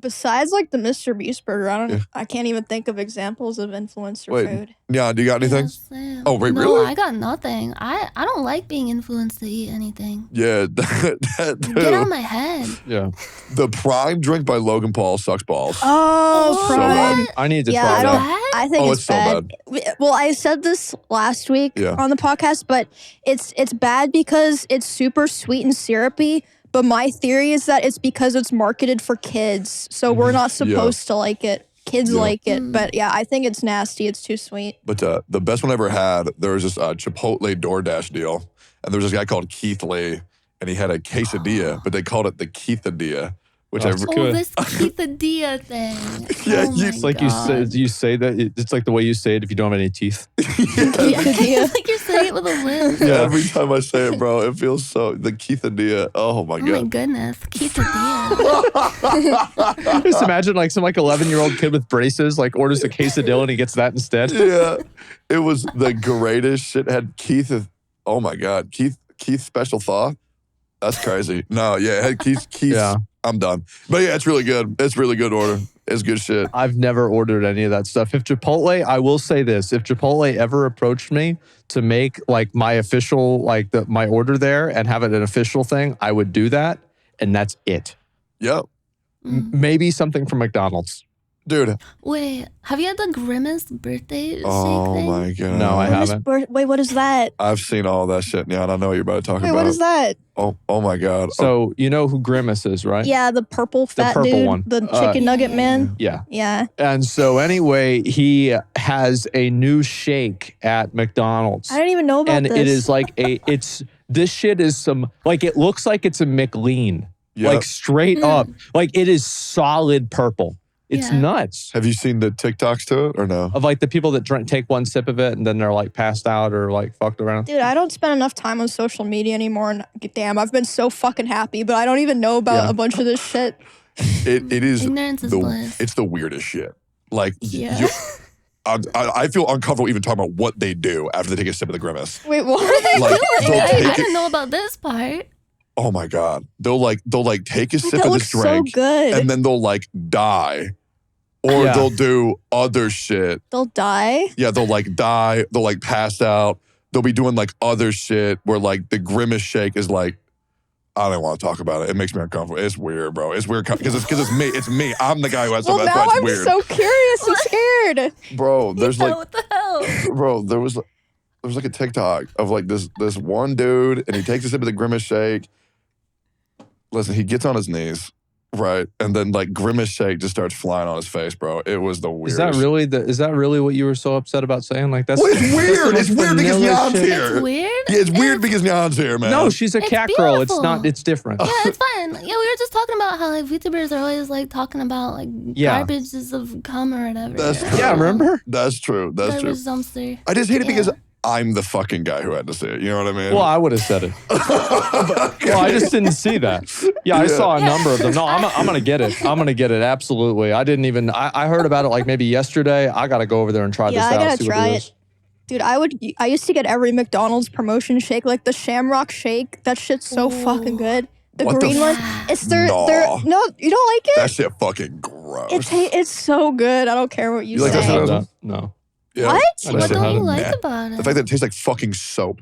Besides like the Mr. Beast burger, Yeah. I can't even think of examples of influencer Wait. food. Yeah, do you got anything? Yes, Sam. Oh, wait, no, really? I got nothing. I don't like being influenced to eat anything. Yeah, that Get out of too. my head. Yeah. The Prime drink by Logan Paul sucks balls. Oh, So Prime. bad. I need to Yeah, try I that. don't. I think Oh, it's it's so bad. Well, I said this last week Yeah. on the podcast, but it's bad because it's super sweet and syrupy. But my theory is that it's because it's marketed for kids, so we're not supposed to like it. Kids Yeah. like it, but yeah, I think it's nasty. It's too sweet. But the best one I ever had, there was this Chipotle DoorDash deal. And there was this guy called Keith Lee, and he had a quesadilla, but they called it the Keithadilla, which That's I... Good. Oh, this quesadilla thing. Yeah, oh you- my It's like you say that it's like the way you say it if you don't have any teeth. Quesadilla. It's like you're saying it with a lisp. Yeah. Every time I say it, bro, it feels so... The Keithadilla, oh my Oh my God. goodness. Quesadilla. Just imagine like some 11-year-old kid with braces like orders a quesadilla and he gets that instead. Yeah, it was the greatest shit. Had Keith, oh my God, Keith special thaw. That's crazy. No, yeah, it had Keith. Yeah. I'm done. But yeah, it's really good. It's really good order. It's good shit. I've never ordered any of that stuff. If Chipotle, I will say this, if Chipotle ever approached me to make like my official, my order there and have it an official thing, I would do that. And that's it. Yep, Maybe something from McDonald's. dude. Wait, have you had the Grimace birthday shake Oh thing? my God. No, I What is haven't. wait, what is that? I've seen all that shit now, and I know what you're about to talk Wait, about. what is that? Oh my God. So you know who Grimace is, right? Yeah, the purple fat purple dude, one. the chicken nugget man. Yeah. Yeah. And so anyway, he has a new shake at McDonald's. I didn't even know about And this. it is like this shit is some, it looks like it's a McLean. Yep. Like straight up. Like it is solid purple. It's Yeah. nuts. Have you seen the TikToks to it or no? Of like the people that take one sip of it and then they're like passed out or like fucked around. Dude, I don't spend enough time on social media anymore, and damn, I've been so fucking happy, but I don't even know about Yeah. a bunch of this shit. It is Ignorance is bliss. it's the weirdest shit. Like Yeah. I feel uncomfortable even talking about what they do after they take a sip of the Grimace. Wait, what? Like, they'll I take didn't it. know about this part. Oh my God. They'll take a sip That of looks this drink so good. and then they'll like die. Or Yeah. they'll do other shit. They'll die. Yeah, they'll like die. They'll like pass out. They'll be doing like other shit where like the Grimace shake is like, I don't want to talk about it. It makes me uncomfortable. It's weird, bro. It's weird because it's me. It's me. I'm the guy who has Well, something. That's now why it's I'm weird. so curious and scared. Bro, there's Yeah, like, what the hell? bro, there was like a TikTok of like this one dude and he takes a sip of the Grimace shake. Listen, he gets on his knees, right? And then like Grimace shake just starts flying on his face, bro. It was the weirdest. Is that really what you were so upset about saying? Like that's Well, it's weird. that's the It's weird because vanilla Nyan's shit. here. It's weird. Yeah, it's weird because Nyan's here, man. No, she's a It's cat girl. It's beautiful. not. It's different. Yeah, it's fine. Yeah, we were just talking about how like VTubers are always like talking about like Yeah. garbages of cum or whatever. That's true. Yeah, remember? That's true. That's true. Garbage dumpster. I just hate it because Yeah. I'm the fucking guy who had to see it. You know what I mean? Well, I would have said it. Well, I just didn't see that. Yeah, I saw a number of them. No, I'm gonna get it. I'm gonna get it. Absolutely. I didn't even. I heard about it like maybe yesterday. I gotta go over there and try Yeah, this I out. gotta see what try it it. is. Dude, I used to get every McDonald's promotion shake, like the Shamrock Shake. That shit's so fucking good. The What the green one. It's their Nah. no, you don't like it? That shit fucking gross. It's so good. I don't care what you You like that say. shit? No. Yeah. What? I What never don't had you it. like Nah. about it? The fact that it tastes like fucking soap.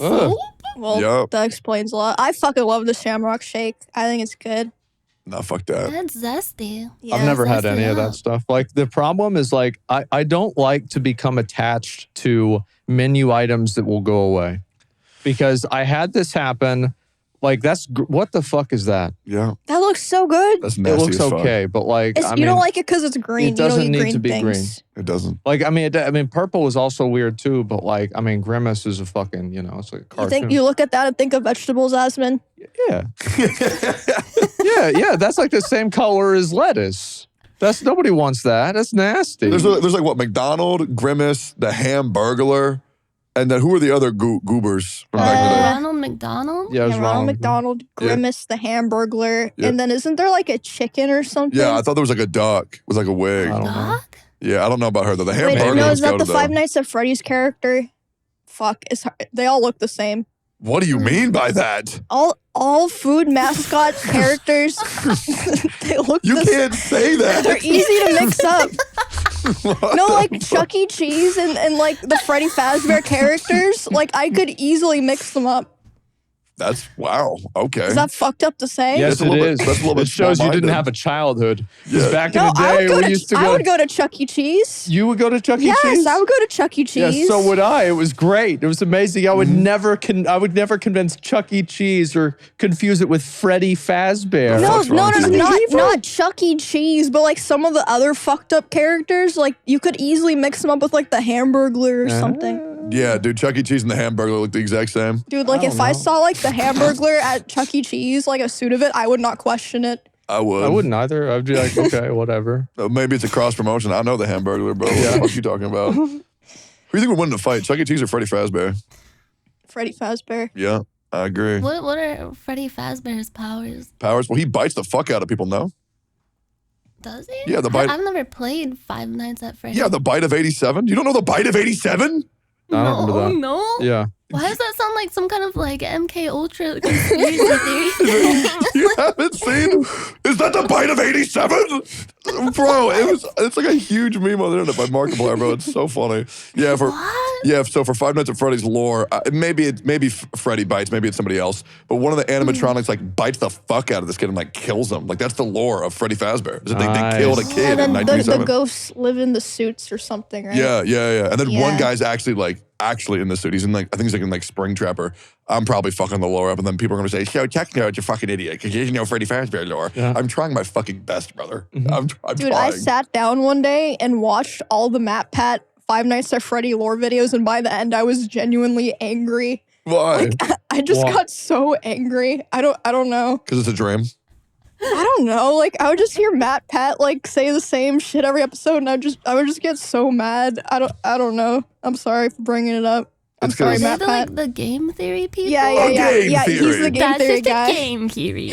Ugh. Well, Yup. that explains a lot. I fucking love the Shamrock Shake. I think it's good. Nah, fuck that. That's zesty. Yeah. I've never had zesty any of that up. stuff. Like the problem is like I don't like to become attached to menu items that will go away. Because I had this happen. Like what the fuck is that? Yeah. That looks so good. That's It nasty looks as fuck. okay, but like It's, I you mean, don't like it because it's green. it doesn't you don't eat need green to be things. It doesn't. like I mean purple was also weird too, but like I mean Grimace is a fucking, it's like a You cartoon. think you look at that and think of vegetables, Asmon? Yeah. yeah, that's like the same color as lettuce. Nobody wants that. That's nasty. There's like what, McDonald, Grimace, the Hamburglar, and then who are the other goobers from back in the day? Ronald McDonald? yeah, it was Ronald wrong. McDonald, Yeah. Grimace, the Hamburglar, Yeah. and then isn't there like a chicken or something? Yeah, I thought there was like a duck with like a wig. I don't know. Doc? Yeah, I don't know about her though. The Wait, Hamburglar no, was is that the goated, Five though. Nights at Freddy's character? Fuck, they all look the same. What do you mean by that? All food mascot characters, they look You the can't say They're that. easy to mix up. No, like Chuck E. Cheese and like the Freddy Fazbear characters, like I could easily mix them up. That's wow. Okay. Is that fucked up to say? Yes, That's a it little bit- is. that's a little It bit shows you didn't small-minded. have a childhood. Because Yeah. back No, in the I day, would we used to go. I would go to Chuck E. Cheese. You would go to Chuck E. Yes, Cheese? I would go to Chuck E. Yeah, Cheese. so would I. It was great. It was amazing. I would never convince Chuck E. Cheese or confuse it with Freddy Fazbear. No, fuck's wrong with you? not Chuck E. Cheese, but like some of the other fucked up characters, like you could easily mix them up with like the Hamburglar or something. Yeah, dude, Chuck E. Cheese and the Hamburglar look the exact same. Dude, like if I saw like the Hamburglar at Chuck E. Cheese, like a suit of it, I would not question it. I would. I wouldn't either. I'd be like, okay, whatever. Maybe it's a cross promotion. I know the Hamburglar, bro. What the fuck are you talking about? Who do you think would win the fight? Chuck E. Cheese or Freddy Fazbear? Freddy Fazbear. Yeah, I agree. What are Freddy Fazbear's powers? Powers? Well, he bites the fuck out of people, no? Does he? Yeah, the bite- I've never played Five Nights at Freddy's. Yeah, the bite of 87. You don't know the bite of 87? I don't remember that. No. Yeah. Why does that sound like some kind of like MK Ultra conspiracy theory? You haven't seen? Is that the bite of 87? Bro, it's like a huge meme on the internet by Markiplier, bro. It's so funny. Yeah, so for Five Nights at Freddy's lore, maybe Freddy bites, maybe it's somebody else, but one of the animatronics like bites the fuck out of this kid and like kills him. Like that's the lore of Freddy Fazbear. Is that they killed a Nice. kid And in then the 1987. ghosts live in the suits or something, right? Yeah. And then one Yeah. guy's actually in the suit. He's in like, I think he's like in like Springtrapper. I'm probably fucking the lore up, and then people are gonna say, "So Techno, you're a fucking idiot because you didn't know Freddy Fazbear lore." Yeah. I'm trying my fucking best, brother. Mm-hmm. I'm Dude, trying. I sat down one day and watched all the Matt Pat Five Nights at Freddy lore videos, and by the end, I was genuinely angry. Why? I just Why? got so angry. I don't know. Because it's a dream. I don't know. Like I would just hear Matt Pat like say the same shit every episode, and I would just get so mad. I don't know. I'm sorry for bringing it up. I'm It's sorry, good. Are Matt they Pat. like the game theory people? Yeah. game Yeah, he's theory. the game That's theory just guy. a game theory.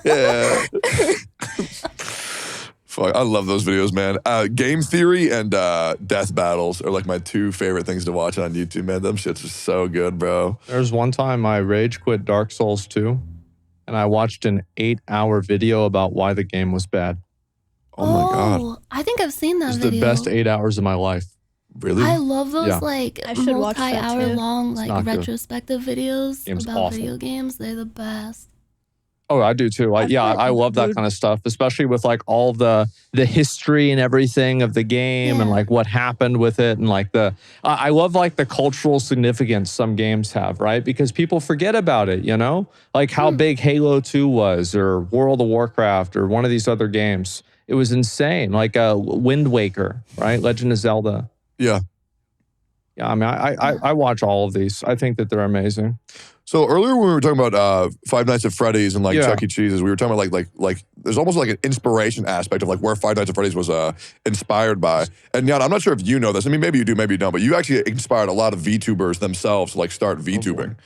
Yeah. Fuck, I love those videos, man. Game theory and death battles are like my two favorite things to watch on YouTube, man. Them shits are so good, bro. There's one time I rage quit Dark Souls 2, and I watched an 8-hour video about why the game was bad. Oh my God. I think I've seen that It's video. the best 8 hours of my life. Really? I love those Yeah. like I should watch that multi-hour too. long It's like not good. retrospective videos Game's about awful. video games. They're the best. Oh, I do too. I feel like I love that dude- kind of stuff, especially with like all the history and everything of the game and Yeah. like what happened with it and like I love like the cultural significance some games have, right? Because people forget about it, you know? Like how big Halo 2 was or World of Warcraft or one of these other games. It was insane. Like Wind Waker, right? Legend of Zelda. Yeah. Yeah, I mean, I watch all of these. I think that they're amazing. So earlier when we were talking about Five Nights at Freddy's and like Yeah. Chuck E. Cheese's, we were talking about like there's almost like an inspiration aspect of like where Five Nights at Freddy's was inspired by. And Nyanner, I'm not sure if you know this. I mean, maybe you do, maybe you don't. But you actually inspired a lot of VTubers themselves to like start VTubing.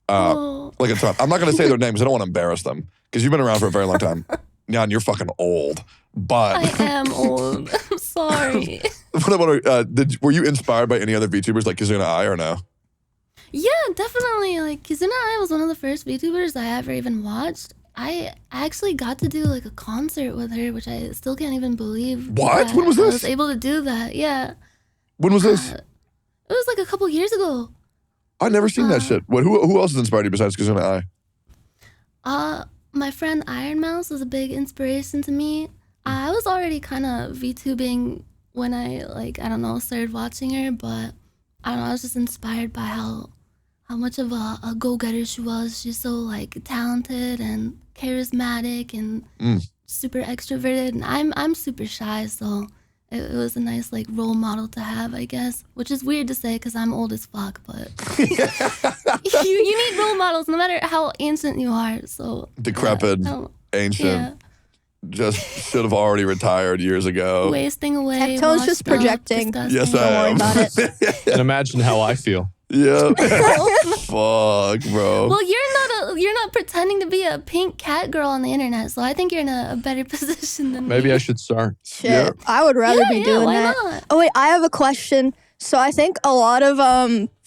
Like a ton. I'm not going to say their names. I don't want to embarrass them because you've been around for a very long time. Nyan, you're fucking old. But I am old. I'm sorry. what about were you inspired by any other VTubers like Kazuna Ai or no? Yeah, definitely. Like Kizuna Ai was one of the first VTubers I ever even watched. I actually got to do like a concert with her, which I still can't even believe. What? that When was I this? was able to do that. Yeah. When was this? It was like a couple years ago. I've never seen that shit. What? Who else has inspired you besides Kazuna Ai? My friend Iron Mouse was a big inspiration to me. I was already kind of VTubing when I started watching her, but I don't know, I was just inspired by how much of a go-getter she was. She's so like talented and charismatic and super extroverted, and I'm super shy, so it was a nice like role model to have, I guess, which is weird to say because I'm old as fuck, but you need role models no matter how ancient you are. So Decrepit, ancient, yeah, just should have already retired years ago. wasting away. Tectone's just washed up, projecting. disgusting. Yes, Don't I worry am. about it. And imagine how I feel. Yeah. Fuck, bro. Well, you're not pretending to be a pink cat girl on the internet, so I think you're in a better position than Maybe me. I should start. Shit, Yeah. I would rather be doing why that. not? Oh wait, I have a question. So I think a lot of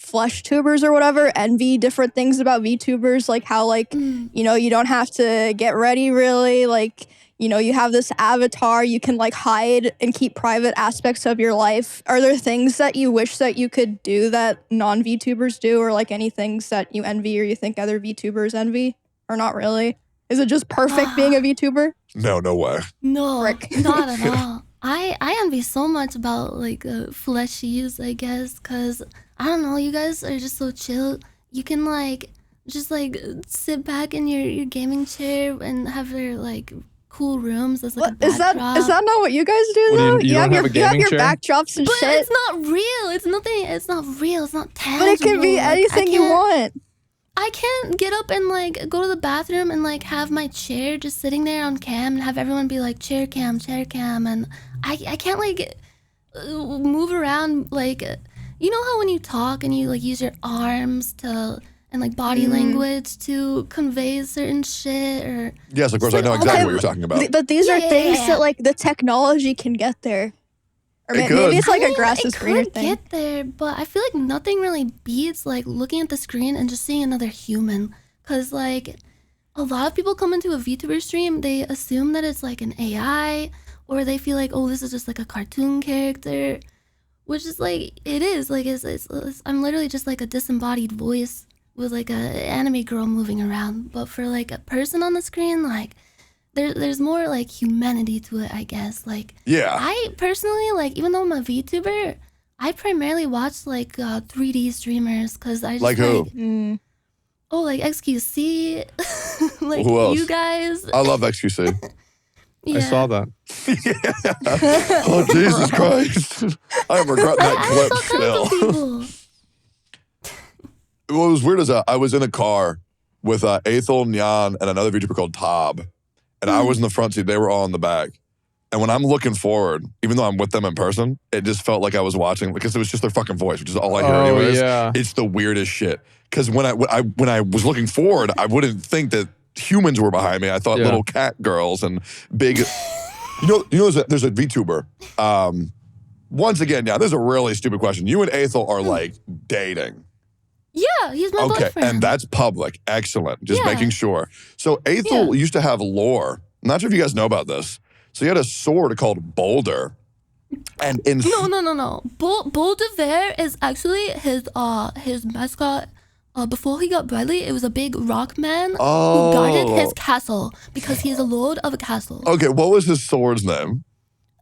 FleshTubers or whatever envy different things about VTubers, like how like you don't have to get ready really, like you have this avatar, you can like hide and keep private aspects of your life. Are there things that you wish that you could do that non-VTubers do, or like any things that you envy or you think other VTubers envy, or not really? Is it just perfect being a VTuber? No way. No, Frick. not at all. I envy so much about like Fleshies, I guess, because I don't know, you guys are just so chill. You can like just like sit back in your gaming chair and have your like cool rooms. That's like What a is that? backdrop. Is that not what you guys do What do though? you don't have a you have gaming your chair? backdrops and But shit. it's not real. It's nothing. It's not real. It's not tangible. But it can be Like, I anything you can't- want. I can't get up and like go to the bathroom and like have my chair just sitting there on cam and have everyone be like chair cam, and I can't like move around like you know how when you talk and you like use your arms to and like body language to convey certain shit or Yes, of course, I know Okay, exactly what you're talking about. But these are Yeah. things that like the technology can get there. Or It maybe could. it's like I a mean, grass is it greener could thing. get there, but I feel like nothing really beats like looking at the screen and just seeing another human. Cause like a lot of people come into a VTuber stream, they assume that it's like an AI, or they feel like, oh, this is just like a cartoon character, which is like it is. Like it's I'm literally just like a disembodied voice with like a anime girl moving around. But for like a person on the screen, like there's more like humanity to it, I guess. Like Yeah. I personally, like, even though I'm a VTuber, I primarily watch like 3D streamers because I just Like who? Oh, like XQC, like Who else? you guys. I love XQC. Yeah. I saw that. Oh, Jesus Christ. I regret that I clip saw tons of still. people. What was weird is I was in a car with Aethelstan, Nyanner, and another VTuber called Tob. And I was in the front seat. They were all in the back. And when I'm looking forward, even though I'm with them in person, it just felt like I was watching because it was just their fucking voice, which is all I hear Oh, anyways. yeah. It's the weirdest shit. Because when I was looking forward, I wouldn't think that humans were behind me. I thought Yeah. little cat girls and big You know, there's a VTuber. Once again, yeah, this is a really stupid question. You and Aethel are like dating. Yeah, he's my boyfriend. And that's public. Excellent. Just Yeah. making sure. So Aethel used to have lore. I'm not sure if you guys know about this. So he had a sword called Boulder. And in No. Boulder Bear is actually his mascot. Before he got Bradley, it was a big rock man who guarded his castle because he's a lord of a castle. Okay, what was his sword's name?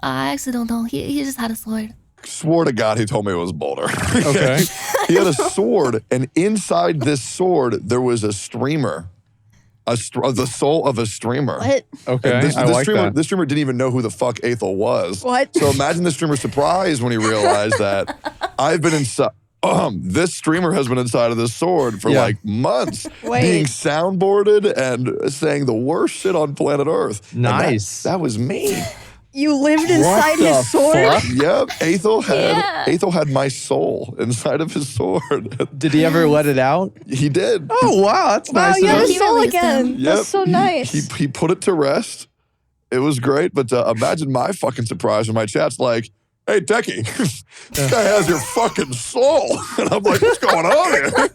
I actually don't know. He just had a sword. Swore to God, he told me it was Boulder. Okay. He had a sword, and inside this sword, there was a streamer. The soul of a streamer. What? Okay, And I like streamer, that. This streamer didn't even know who the fuck Aethel was. What? So imagine the streamer's surprise when he realized that I've been inside. This streamer has been inside of this sword for like months, Wait. being soundboarded and saying the worst shit on planet Earth. And Nice. that was me. You lived inside the his sword? fuck? Yep, Aethel had my soul inside of his sword. Did he ever let it out? He did. Oh, wow. That's Wow, nice you of have a him. He soul released again. him. Yep. That's so nice. He put it to rest. It was great, but imagine my fucking surprise when my chat's like, "Hey, Techie, this guy has your fucking soul." And I'm like, what's going on here?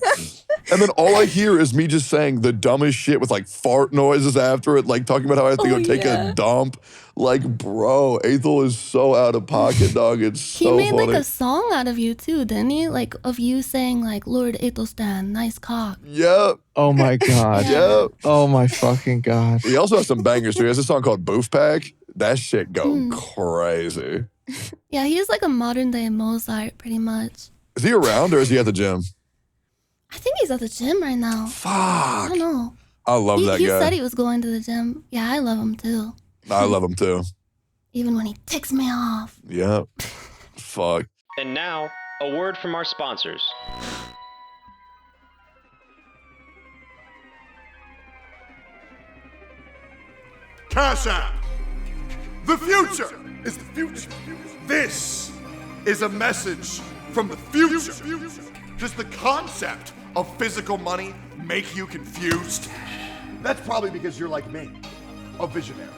And then all I hear is me just saying the dumbest shit with like fart noises after it, like talking about how I have to go take a dump. Like, bro, Aethel is so out of pocket, dog. It's He so made funny. like a song out of you too, didn't he? Like of you saying like Lord Aethelstan, nice cock. Yep, Oh, my God. yep. Oh, my fucking God. He also has some bangers too. He has a song called Boof Pack. That shit go crazy. Yeah, he's like a modern day Mozart, pretty much. Is he around or is he at the gym? I think he's at the gym right now. I Fuck. don't know. I love that He guy. said he was going to the gym. Yeah, I love him too. I love him too. Even when he ticks me off. Yep. Fuck. And now, a word from our sponsors. Cash App. The future is the future. This is a message from the future. Does the concept of physical money make you confused? That's probably because you're like me, a visionary.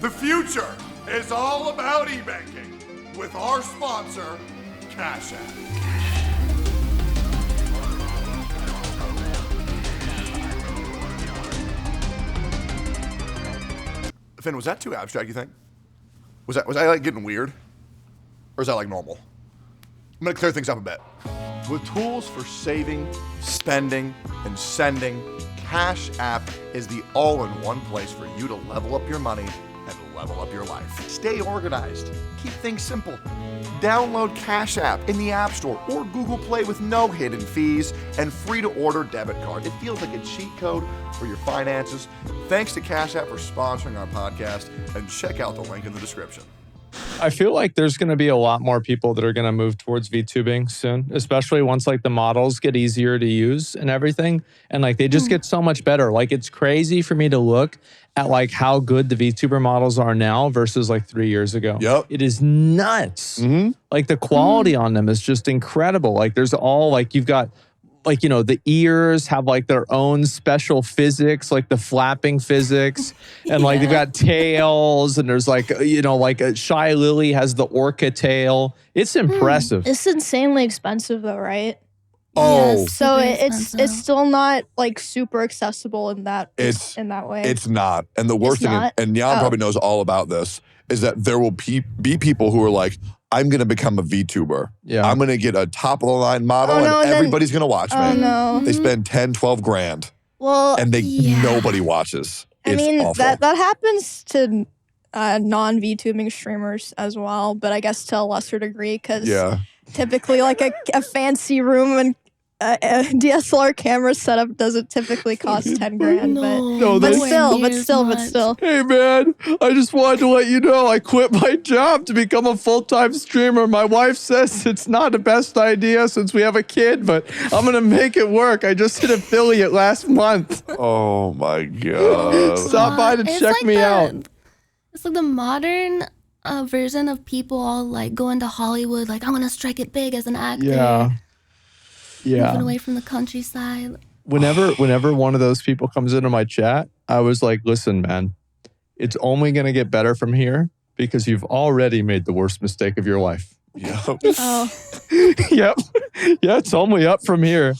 The future is all about e-banking with our sponsor, Cash App. Finn, was that too abstract, you think? Was I like getting weird? Or is that like normal? I'm gonna clear things up a bit. With tools for saving, spending, and sending, Cash App is the all-in-one place for you to level up your money and level up your life. Stay organized. Keep things simple. Download Cash App in the App Store or Google Play with no hidden fees and free-to-order debit card. It feels like a cheat code for your finances. Thanks to Cash App for sponsoring our podcast, and check out the link in the description. I feel like there's going to be a lot more people that are going to move towards VTubing soon, especially once like the models get easier to use and everything. And like they just get so much better. Like it's crazy for me to look at like how good the VTuber models are now versus like 3 years ago. Yep. It is nuts. Like the quality on them is just incredible. Like there's all like you've got like, you know, the ears have like their own special physics, like the flapping physics. And like they've got tails and there's like, you know, like a Shy Lily has the orca tail. It's impressive. It's insanely expensive though, right? Oh, Yes. So Super it's expensive. still not like super accessible in that It's- in that way. it's not. And the worst It's thing, not? and Nyan Oh. probably knows all about this, is that there will be people who are like, I'm going to become a VTuber. Yeah. I'm going to get a top of the line model Oh, no, and and then- everybody's going to watch oh me. no. They spend 10, 12 grand Well, and Yeah. nobody watches. I It's mean awful. that happens to non-VTubing streamers as well, but I guess to a lesser degree because yeah. typically like a fancy room and a DSLR camera setup doesn't typically cost 10 grand, No, but that's- still. Hey man, I just wanted to let you know I quit my job to become a full-time streamer. My wife says it's not the best idea since we have a kid, but I'm gonna make it work. I just hit affiliate last month. Oh my God. Stop by to It's check like me out. It's like the modern version of people all like going to Hollywood, like I'm gonna strike it big as an actor. Yeah. Moving Yeah. away from the countryside. Whenever one of those people comes into my chat, I was like, listen, man, it's only gonna get better from here. because you've already made the worst mistake of your life. Yeah. Oh, Yep. Yeah, it's only up from here.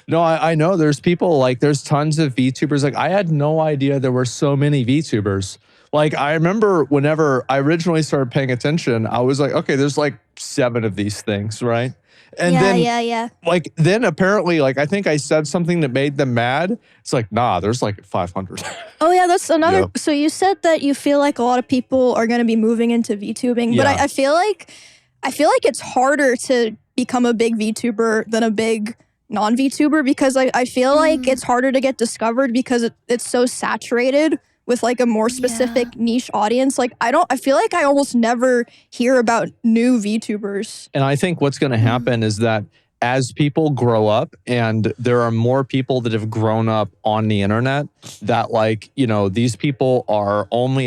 No, I know there's people like there's tons of VTubers. Like I had no idea there were so many VTubers. Like I remember whenever I originally started paying attention, I was like, okay, there's like 7 of these things, right? And yeah, then yeah. like then apparently like I think I said something that made them mad. It's like, nah, there's like 500. Oh yeah, that's another. Yep. So you said that you feel like a lot of people are going to be moving into VTubing, but Yeah. I feel like it's harder to become a big VTuber than a big non-VTuber because I feel like it's harder to get discovered because it's so saturated with like a more specific niche audience. Like I feel like I almost never hear about new VTubers. And I think what's going to happen is that as people grow up and there are more people that have grown up on the internet that like, you know, these people are only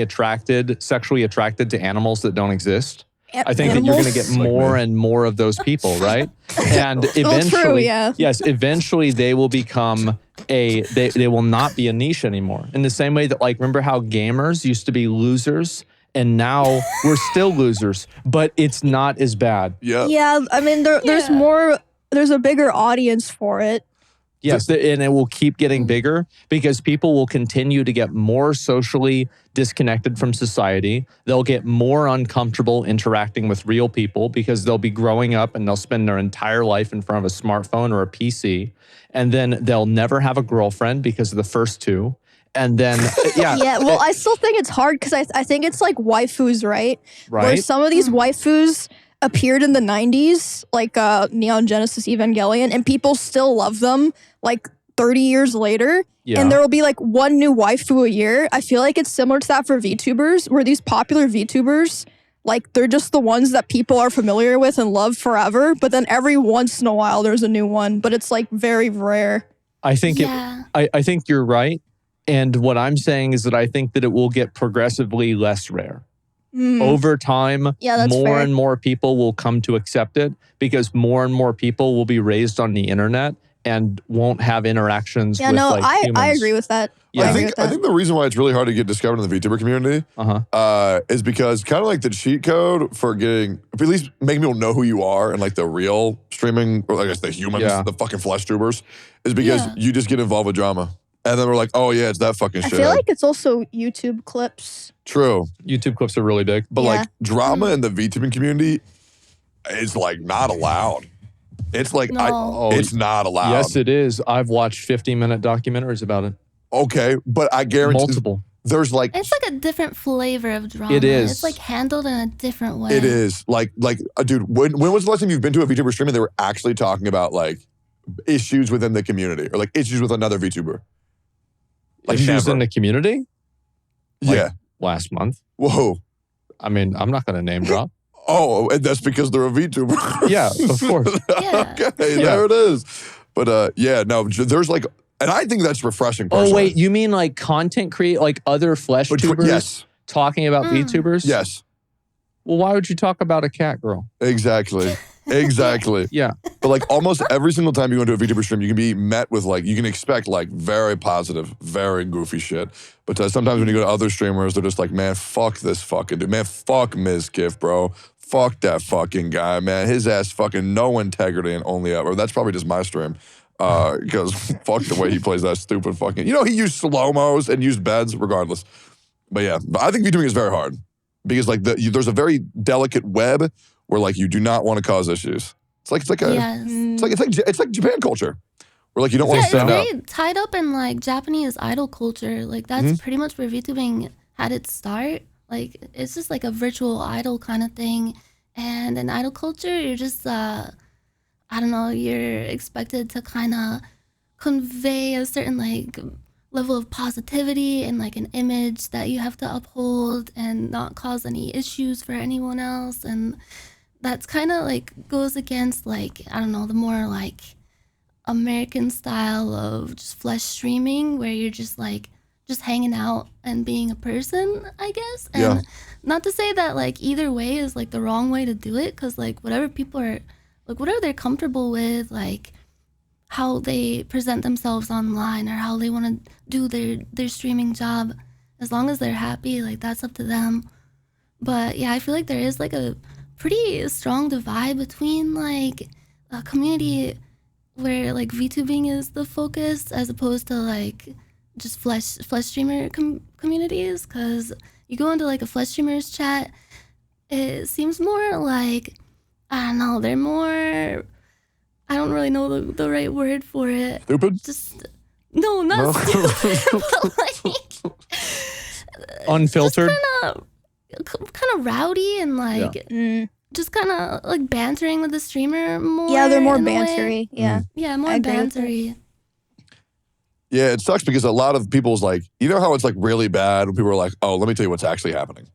sexually attracted to animals that don't exist. I think that you're going to get more and more of those people, right? And eventually, true, yeah. yes, eventually they will become they will not be a niche anymore. In the same way that like, remember how gamers used to be losers and now we're still losers, but it's not as bad. Yeah. Yeah, I mean there's a bigger audience for it. Yes, and it will keep getting bigger because people will continue to get more socially disconnected from society. They'll get more uncomfortable interacting with real people because they'll be growing up and they'll spend their entire life in front of a smartphone or a PC. And then they'll never have a girlfriend because of the first 2. And then, yeah. Yeah, well, I still think it's hard because I think it's like waifus, right? Where Right. some of these waifus appeared in the 90s, like Neon Genesis Evangelion, and people still love them like 30 years later. Yeah. And there will be like one new waifu a year. I feel like it's similar to that for VTubers, where these popular VTubers, like they're just the ones that people are familiar with and love forever. But then every once in a while, there's a new one, but it's like very rare. I think I think you're right. And what I'm saying is that I think that it will get progressively less rare. Over time, Yeah, that's more fair. and more people will come to accept it because more and more people will be raised on the internet and won't have interactions with like humans. I agree with that. Yeah. I agree with I that. think the reason why it's really hard to get discovered in the VTuber community is because kind of like the cheat code for getting, at least making people know who you are and like the real streaming, or I guess the humans, the fucking FleshTubers, is because you just get involved with drama. And then we're like, oh yeah, it's that fucking shit. I feel like it's also YouTube clips. True. YouTube clips are really big. But like drama in the VTubing community is like not allowed. It's like, it's not allowed. Yes, it is. I've watched 50-minute documentaries about it. Okay, but I guarantee Multiple. there's like, It's like a different flavor of drama. It is. It's like handled in a different way. it is like, dude, when was the last time you've been to a VTuber stream and they were actually talking about like issues within the community or like issues with another VTuber? Like Issues never. in the community? Like Yeah. last month. Whoa. I mean, I'm not going to name drop. Oh, and that's because they're a VTuber. Yeah, of course. Yeah. Okay, there it is. But yeah, no, there's like, and I think that's refreshing. Oh, Personally. wait, you mean like content create, like other FleshTubers Yes. talking about VTubers? Yes. Well, why would you talk about a cat girl? Exactly. Exactly. Yeah. But like almost every single time you go into a VTuber stream, you can be met with like, you can expect like very positive, very goofy shit. But sometimes when you go to other streamers, they're just like, man, fuck this fucking dude. Man, fuck Mizkif, bro. Fuck that fucking guy, man. His ass fucking no integrity and only ever. That's probably just my stream. Because fuck the way he plays that stupid fucking, you know, he used slow-mos and used beds regardless. But yeah, but I think VTubing is very hard. Because like there's a very delicate web where like you do not want to cause issues. It's like Yes. it's like Japan culture. Where like you don't want Yeah, to it's stand out. very tied up in like Japanese idol culture. Like that's pretty much where VTubing had its start. Like it's just like a virtual idol kind of thing. And in idol culture, you're just I don't know, you're expected to kind of convey a certain like level of positivity and like an image that you have to uphold and not cause any issues for anyone else. And that's kind of like goes against like, I don't know, the more like American style of just flesh streaming where you're just like just hanging out and being a person, I guess. And not to say that like either way is like the wrong way to do it, because like whatever people are like whatever they're comfortable with, like how they present themselves online or how they want to do their streaming job, as long as they're happy, like that's up to them. But yeah, I feel like there is like a pretty strong divide between like a community where like VTubing is the focus as opposed to like just flesh streamer communities. Because you go into like a flesh streamers chat, it seems more like, I don't know, they're more, I don't really know the right word for it. Stupid? Just, no, not stupid, but like, Unfiltered? kind of rowdy and like just kind of like bantering with the streamer more. Yeah, they're more in a way. bantery. Yeah. Yeah, more I agree with that. bantery. Yeah, it sucks because a lot of people's like, you know how it's like really bad when people are like, oh, let me tell you what's actually happening.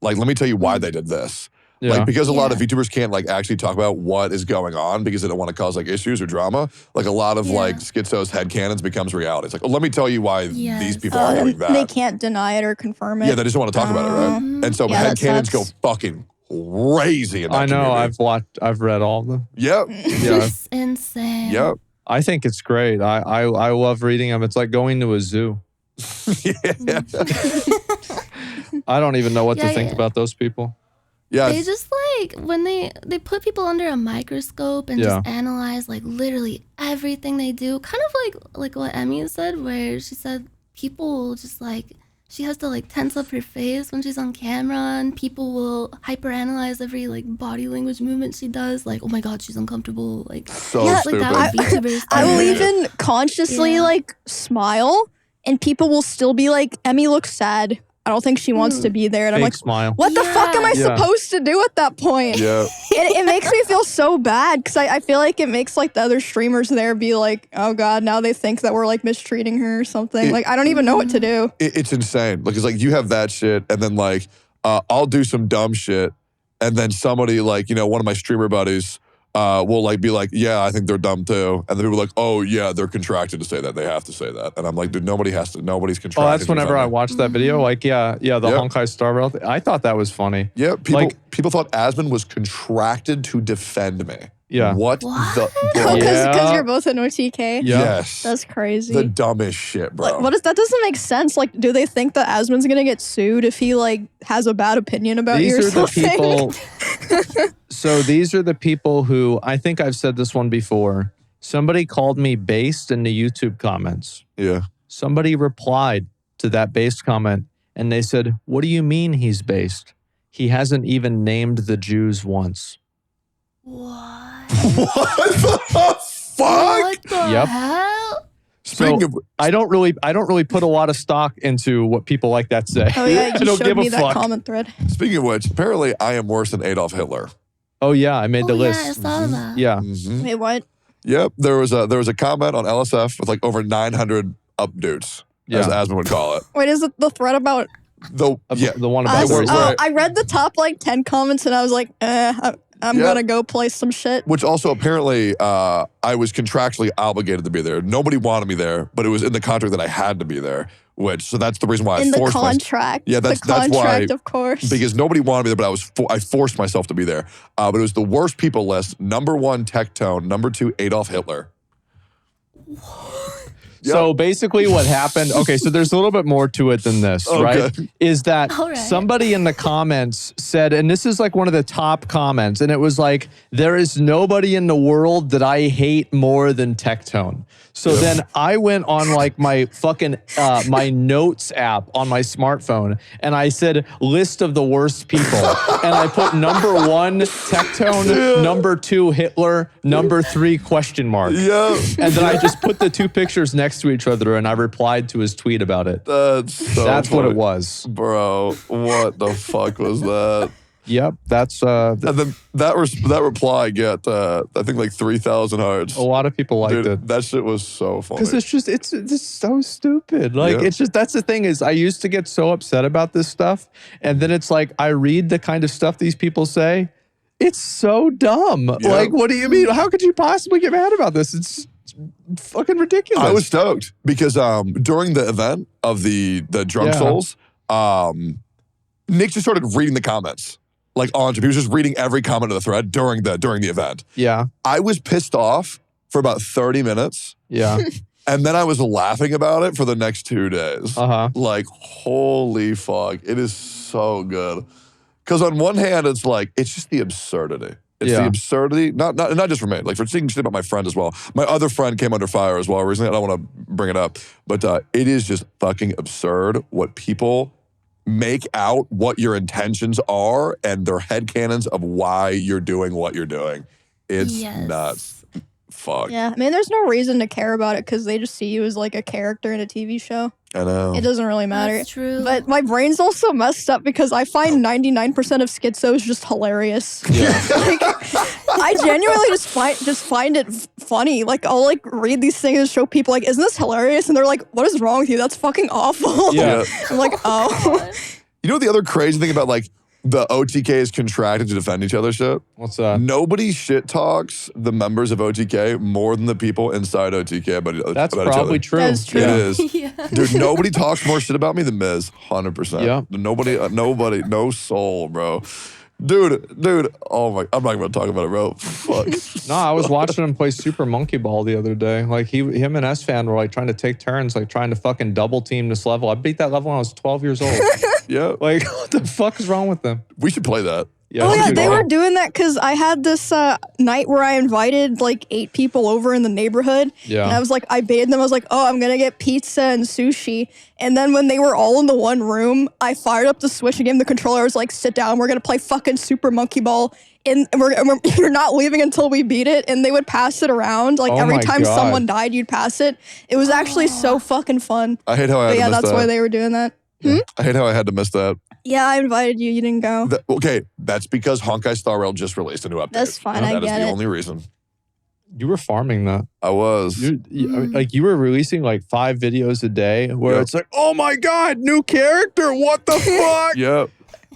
Like, let me tell you why they did this. Yeah. Like, because a lot of Yeah. VTubers can't like actually talk about what is going on because they don't want to cause like issues or drama. Like a lot of like schizo's headcanons becomes reality. It's like, oh, let me tell you why Yes. these people are doing that. They can't deny it or confirm it. Yeah, they just don't want to talk about it, right? And so Yeah, that headcanons go sucks. fucking crazy in that I know. community. I've read all of them. Yep. Yeah. It's insane. Yep. I think it's great. I love reading them. It's like going to a zoo. Yeah. I don't even know what to Yeah, think yeah. about those people. Yeah. They just like when they put people under a microscope and just analyze like literally everything they do. Kind of like what Emmy said, where she said people just like, she has to like tense up her face when she's on camera, and people will hyperanalyze every like body language movement she does. Like, oh my god, she's uncomfortable. Like, So Yeah, like stupid. that would VTubers. I will Yeah. even consciously Yeah. like smile, and people will still be like, Emmy looks sad. I don't think she wants to be there. And I'm Fake like, smile. what the fuck am I Yeah. supposed to do at that point? Yeah. It makes me feel so bad because I feel like it makes like the other streamers there be like, oh god, now they think that we're like mistreating her or something. Like I don't even know what to do. It's insane. Like, it's like you have that shit, and then like, I'll do some dumb shit, and then somebody like, you know, one of my streamer buddies will like be like, yeah, I think they're dumb too. And then people are like, oh yeah, they're contracted to say that. They have to say that. And I'm like, dude, nobody's contracted. Oh, that's whenever I watched that video. Like, yeah, the Yep. Honkai Star Rail. I thought that was funny. Yeah, Like- people thought Asmon was contracted to defend me. Yeah. What the Because Yeah. you're both an OTK. Yeah. Yes. That's crazy. the dumbest shit, bro. Like, what is that? Doesn't make sense. Like, do they think that Asmon's gonna get sued if he like has a bad opinion about you or These are the something? people. So these are the people who, I think I've said this one before. Somebody called me based in the YouTube comments. Yeah. Somebody replied to that based comment and they said, what do you mean he's based? He hasn't even named the Jews once. What? What the fuck? What the Yep. hell? Speaking So, of, I don't really put a lot of stock into what people like that say. Oh yeah, I you don't showed give me a that fuck. comment thread. speaking of which, apparently I am worse than Adolf Hitler. Oh yeah, I made the Oh, yeah, I list. saw that. Yeah. Wait, what? Yep. There was a comment on LSF with like over 900 updates, as Yeah. Asmon would call it. Wait, is it the thread about Yeah. The one us? about where Right. I read the top like 10 comments and I was like, I'm Yeah. gonna go play some shit. Which also apparently I was contractually obligated to be there. Nobody wanted me there, but it was in the contract that I had to be there. So that's the reason why In I the forced myself. contract. Yeah, the that's why- contract, of course. Because nobody wanted me there, but I forced myself to be there. But it was the worst people list. Number 1, Tectone. Number 2, Adolf Hitler. So basically what happened, okay, so there's a little bit more to it than this, Okay. right? Is that All right. somebody in the comments said, and this is like one of the top comments, and it was like, there is nobody in the world that I hate more than Tectone. So then I went on like my fucking, my notes app on my smartphone, and I said, list of the worst people. And I put number 1, Tectone, number 2, Hitler, number 3, question mark. Yeah. And then I just put the two pictures next to each other and I replied to his tweet about it. That's so That's what funny. it was. Bro, what the fuck was that? Yep. That's And then that reply got, I think like 3,000 hearts. a lot of people liked Dude, it. that shit was so funny. Because it's so stupid. Like, Yeah. it's just, that's the thing is I used to get so upset about this stuff. And then it's like, I read the kind of stuff these people say. It's so dumb. Yeah. Like, what do you mean? How could you possibly get mad about this? It's fucking ridiculous. I was stoked because during the event of the Drunk Yeah. Souls, Nick just started reading the comments. Like on, he was just reading every comment of the thread during the event. Yeah. I was pissed off for about 30 minutes, Yeah. and then I was laughing about it for the next 2 days. Uh-huh. Like, holy fuck, it is so good. Because on one hand, it's like, it's just the absurdity. It's the absurdity, not just for me, like for seeing shit about my friend as well. My other friend came under fire as well recently. I don't want to bring it up, but it is just fucking absurd what people make out what your intentions are and their headcanons of why you're doing what you're doing. It's nuts. Fuck. Yeah, I mean, there's no reason to care about it because they just see you as like a character in a TV show. I know. It doesn't really matter. That's true. But my brain's also messed up because I find 99% of schizos just hilarious. Yeah. Like, I genuinely just find it funny. Like, I'll like read these things and show people like, isn't this hilarious? And they're like, what is wrong with you? That's fucking awful. Yeah. I'm like, oh. You know the other crazy thing about like the OTK is contracted to defend each other shit? What's that? Nobody shit talks the members of OTK more than the people inside OTK about That's about probably each true. That's true. other. It is. Yeah. Dude, nobody talks more shit about me than Miz. 100%. Yeah. Nobody, no soul, bro. Dude, oh my, I'm not even gonna talk about it, bro. Fuck. No, I was watching him play Super Monkey Ball the other day. Like him and S-Fan were like trying to take turns, like trying to fucking double team this level. I beat that level when I was 12 years old. Yeah. Like, what the fuck is wrong with them? We should play that. Yeah, Oh that'd yeah, be they fun. were doing that because I had this night where I invited like 8 people over in the neighborhood. Yeah. And I was like, I baited them. I was like, oh, I'm gonna get pizza and sushi. And then when they were all in the one room, I fired up the Switch and gave them the controller. I was like, sit down. We're gonna play fucking Super Monkey Ball. And you're not leaving until we beat it. And they would pass it around. Like Oh every my time God. someone died, you'd pass it. It was actually so fucking fun. I hate how I had But to yeah, miss that's that. why they were doing that. I hate how I had to miss that. Yeah, I invited you. You didn't go. Okay, that's because Honkai Star Rail just released a new update. That's fine, I That is get the it. only reason. You were farming that. I was. Like you were releasing like 5 videos a day where Yep. it's like, oh my God, new character. What the fuck? Yep.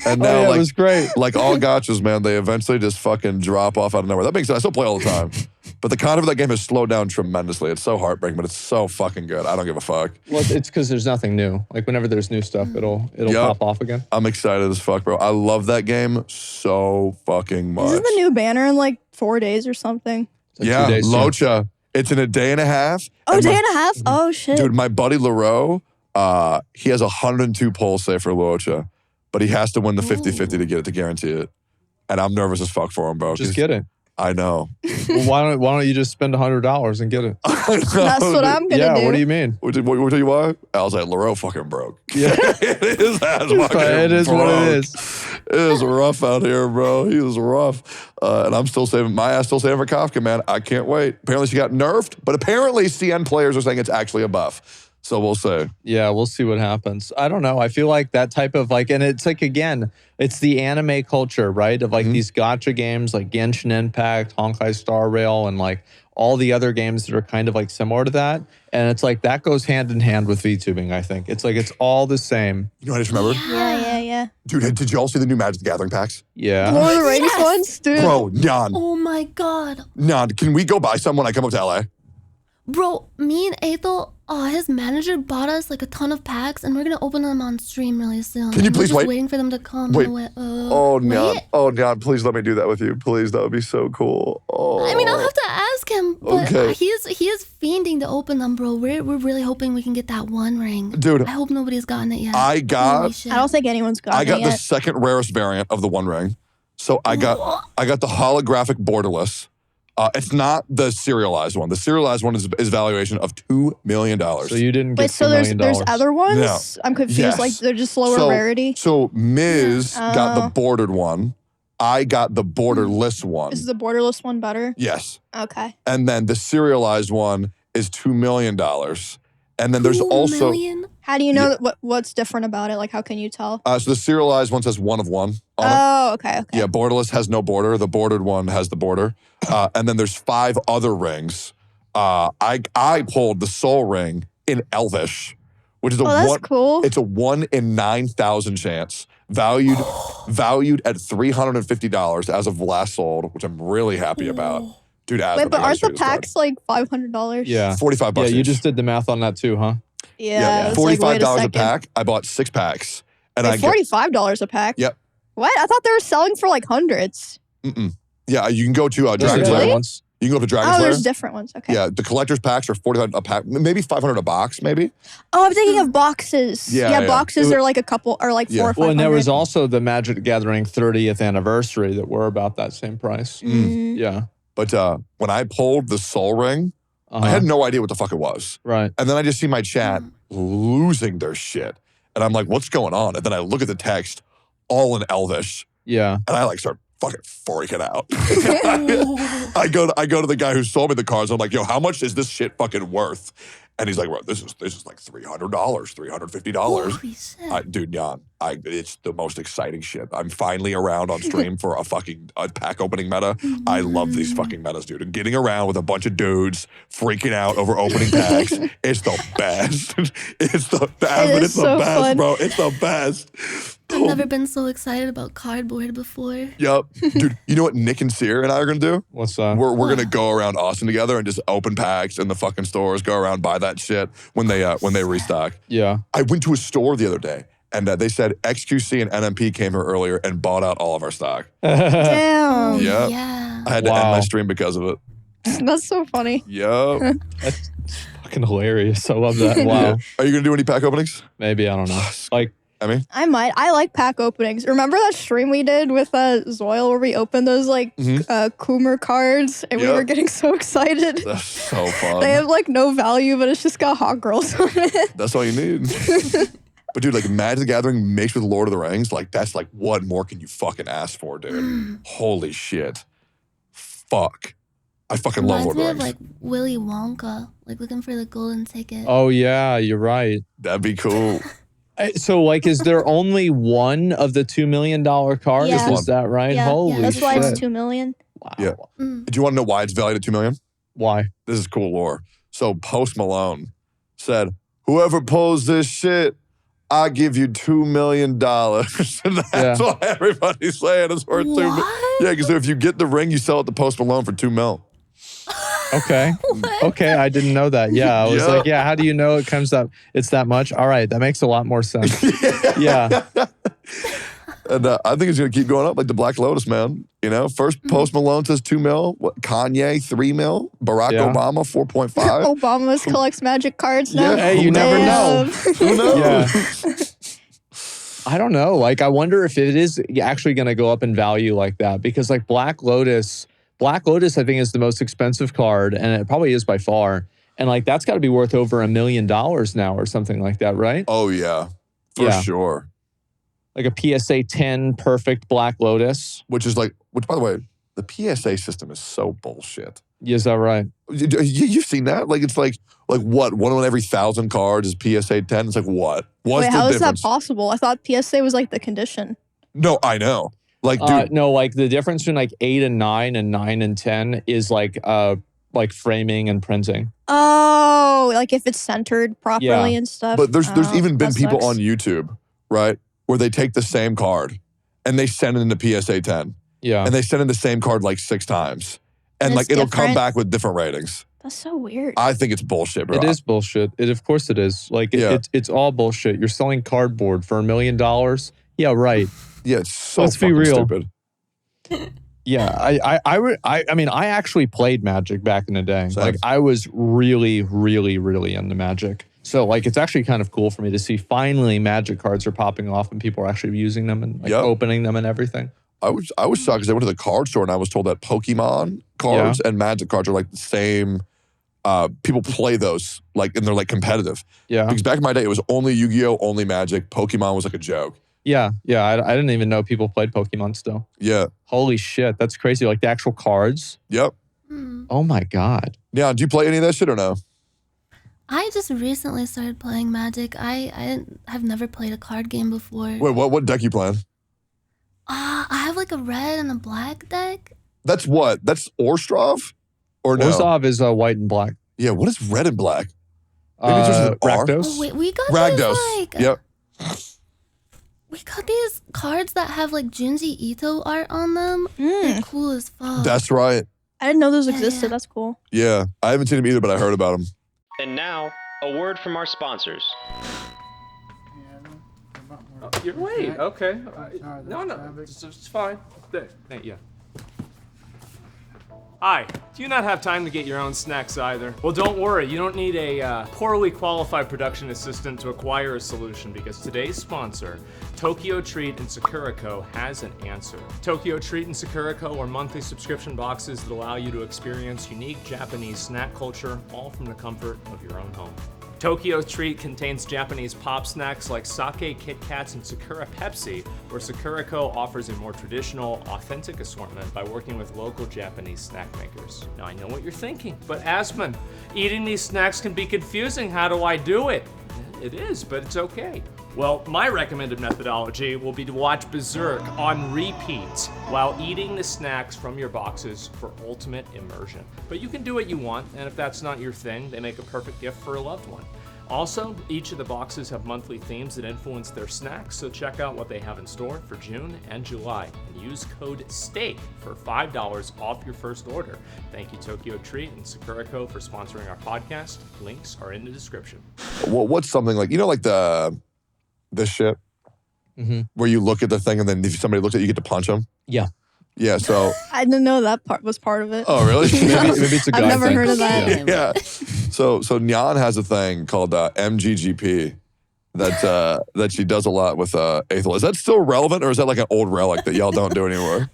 And Oh, now, yeah, like, it was great. like all gotchas, man, they eventually just fucking drop off out of nowhere. That makes sense. I still play all the time. But the content of that game has slowed down tremendously. It's so heartbreaking, but it's so fucking good. I don't give a fuck. Well, it's because there's nothing new. Like whenever there's new stuff, it'll Yep. pop off again. I'm excited as fuck, bro. I love that game so fucking much. Isn't the new banner in like 4 days or something? It's like Yeah, 2 days soon. Locha. It's in a day and a half. Oh, And day my- and a half? Oh, shit. Dude, my buddy Leroux, he has 102 pulls saved for Locha, but he has to win the 50-50 to get it to guarantee it. And I'm nervous as fuck for him, bro. Just 'cause get it. I know. Well, why don't you just spend $100 and get it? That's what I'm going to Yeah, do. what do you mean? What tell you why? I was like, Leroux fucking broke. Yeah. His ass fucking It is what it broke. is. It is rough out here, bro. He was rough. And I'm still saving, my ass still saving for Kafka, man. I can't wait. Apparently she got nerfed, but apparently CN players are saying it's actually a buff. So we'll see. Yeah, we'll see what happens. I don't know. I feel like that type of like, and it's like, again, it's the anime culture, right? Of like these gacha games like Genshin Impact, Honkai Star Rail, and like all the other games that are kind of like similar to that. And it's like that goes hand in hand with VTubing, I think. It's like it's all the same. You know what I just remembered? Yeah. Dude, did you all see the new Magic the Gathering packs? Yeah. Lord of the Rings Yes! ones, dude. Bro, Nyan, Oh my God. can we go buy some when I come up to LA? Bro, me and Aethel, his manager bought us like a ton of packs and we're gonna open them on stream really soon. Can you And please we're wait? just waiting for them to come. Wait. Oh, Nyan. wait? Oh, Nyan, please let me do that with you. Please, that would be so cool. Oh. I mean, I'll have to ask him, but Okay. he is fiending to open them, bro. We're really hoping we can get that one ring. Dude, I hope nobody's gotten it yet. I got- Holy shit. I don't think anyone's gotten I got it the yet. second rarest variant of the One Ring. So I got the holographic borderless. It's not the serialized one. The serialized one is valuation of $2 million. So you didn't get Wait, so $2 million. there's other ones? No. I'm confused. Yes. Like they're just lower rarity. So Miz got the Oh. bordered one. I got the borderless one. Is the borderless one better? Yes. Okay. And then the serialized one is $2 million. And then there's 2 also million? How do you know what's different about it? Like, how can you tell? so the serialized one says 1 of 1 on it. Oh, okay. Yeah, borderless has no border. The bordered one has the border. And then there's 5 other rings. I pulled the soul ring in Elvish, which is a Oh, that's one. cool. It's a 1 in 9,000 chance, valued at $350 as of last sold, which I'm really happy about. Dude, Wait, but aren't the packs like $500? Yeah. $45 Yeah, you each. just did the math on that too, huh? Yeah. it's $45 like, wait a second. pack. I bought 6 packs. And Wait, $45 a pack? Yep. What? I thought they were selling for like hundreds. Yeah, you can go to Yeah, Dragon's the Lair. other ones. You can go up to Dragon Oh, Slayer. there's different ones. Okay. Yeah, the collector's packs are 45 a pack, maybe 500 a box, maybe. Oh, I'm thinking of boxes. Yeah. Boxes are like a couple, or like 4 or 500. Well, and there was also the Magic the Gathering 30th anniversary that were about that same price. Yeah. But when I pulled the Soul Ring, I had no idea what the fuck it was. Right. And then I just see my chat losing their shit. And I'm like, what's going on? And then I look at the text, all in Elvish. Yeah. And I like start fucking freaking out. I go to the guy who sold me the cards. I'm like, yo, how much is this shit fucking worth? And he's like, well, this is like $300, $350. Holy shit. Dude, Jan, it's the most exciting shit. I'm finally around on stream for a fucking pack opening meta. I love these fucking metas, dude. And getting around with a bunch of dudes freaking out over opening packs, it's the best. It's the best, fun. bro. It's the best. I've never been so excited about cardboard before. Yup. Dude, you know what Nick and Sear and I are gonna do? What's that? We're gonna go around Austin together and just open packs in the fucking stores, go around, buy that shit when they restock. Yeah. I went to a store the other day and they said XQC and NMP came here earlier and bought out all of our stock. Damn. Yep. Yeah. I had to end my stream because of it. That's so funny. Yup. That's fucking hilarious. I love that. Wow. Are you gonna do any pack openings? Maybe, I don't know. Like, I mean, I might. I like pack openings. Remember that stream we did with Zoil where we opened those like Coomer cards and we were getting so excited. that's so fun. They have like no value, but it's just got hot girls on it. That's all you need. But dude, like Magic the Gathering mixed with Lord of the Rings, like that's like what more can you fucking ask for, dude? Holy shit. Fuck. I fucking love Lord of the Reminds Rings. me of like Willy Wonka, like looking for the golden ticket. oh yeah, you're right. That'd be cool. So like, is there only one of the $2 million cards? Yeah. Is that right? Yeah, Holy that's shit. why it's 2 million. Wow. Yeah. Do you want to know why it's valued at $2 million? Why? This is cool lore. So Post Malone said, whoever pulls this shit, I give you $2 million. And that's why everybody's saying it's worth $2 million. What? Yeah, because if you get the ring, you sell it to Post Malone for $2 million. Okay. Okay, I didn't know that. Yeah, I was like, yeah, how do you know it comes up? It's that much? All right, that makes a lot more sense. Yeah. And I think it's going to keep going up like the Black Lotus, man. You know, first Post Malone says $2 million. Kanye, $3 million. Barack Obama, 4.5. Obama's collects magic cards now. Yeah, Hey, you never know. Who knows? Yeah. I don't know. Like, I wonder if it is actually going to go up in value like that, because like Black Lotus, I think is the most expensive card, and it probably is by far. And like, that's got to be worth over $1 million now or something like that, right? Oh, yeah. For sure. Like a PSA 10 perfect Black Lotus. Which, by the way, the PSA system is so bullshit. Is that right? You've seen that? Like, it's like what? One on every 1,000 cards is PSA 10? It's like, what? What's Wait, the how is difference? that possible? I thought PSA was like the condition. No, I know. Like, dude. No, like the difference between like 8 and 9 and 9 and 10 is like framing and printing. Oh, like if it's centered properly and stuff. But there's even been that people sucks. on YouTube, right, where they take the same card and they send it into PSA 10. Yeah. And they send in the same card like 6 times. And like it's it'll come different? back with different ratings. That's so weird. I think it's bullshit, bro. It is bullshit. Of course it is. Like, it's all bullshit. You're selling cardboard for $1 million. Yeah, right. Yeah, it's so Let's be fucking real. stupid. Yeah, I mean, I actually played Magic back in the day. Same. Like, I was really, really, really into Magic. So, like, it's actually kind of cool for me to see finally Magic cards are popping off and people are actually using them and like opening them and everything. I was shocked because I went to the card store and I was told that Pokemon cards and Magic cards are like the same. People play those like, and they're like competitive. Yeah. Because back in my day, it was only Yu-Gi-Oh, only Magic. Pokemon was like a joke. Yeah. I didn't even know people played Pokemon still. Yeah. Holy shit, that's crazy. Like the actual cards. Yep. Oh my God. Yeah. Do you play any of that shit or no? I just recently started playing Magic. I have never played a card game before. Wait, what deck you playing? I have like a red and a black deck. That's what? That's Orstrov? Or no? Orzhov is white and black. Yeah, what is red and black? Maybe it's just an R? Rakdos. Oh, wait, we got Ragdos. these like Yep. we got these cards that have like Junji Ito art on them. They're cool as fuck. That's right. I didn't know those Yeah, existed. yeah. That's cool. Yeah. I haven't seen him either, but I heard about him. And now, a word from our sponsors. You're late. Okay. No, it's fine. Yeah. Hi, do you not have time to get your own snacks either? Well, don't worry, you don't need a poorly qualified production assistant to acquire a solution because today's sponsor, Tokyo Treat and Sakura Co. has an answer. Tokyo Treat and Sakura Co. are monthly subscription boxes that allow you to experience unique Japanese snack culture, all from the comfort of your own home. Tokyo Treat contains Japanese pop snacks like sake, Kit Kats, and Sakura Pepsi, where Sakura Co. offers a more traditional, authentic assortment by working with local Japanese snack makers. Now I know what you're thinking, but Asmon, eating these snacks can be confusing. How do I do it? It is, but it's okay. Well, my recommended methodology will be to watch Berserk on repeat while eating the snacks from your boxes for ultimate immersion. But you can do what you want, and if that's not your thing, they make a perfect gift for a loved one. Also, each of the boxes have monthly themes that influence their snacks, so check out what they have in store for June and July, and use code STEAK for $5 off your first order. Thank you, Tokyo Treat and Sakura Co. for sponsoring our podcast. Links are in the description. Well, what's something like, you know, like this shit where you look at the thing and then if somebody looks at it, you get to punch them? Yeah. Yeah, so. I didn't know that part was part of it. Oh, really? Maybe it's a guy I've never thing. heard of that. Yeah. So Nyan has a thing called MGGP that she does a lot with Aethel. Is that still relevant, or is that like an old relic that y'all don't do anymore?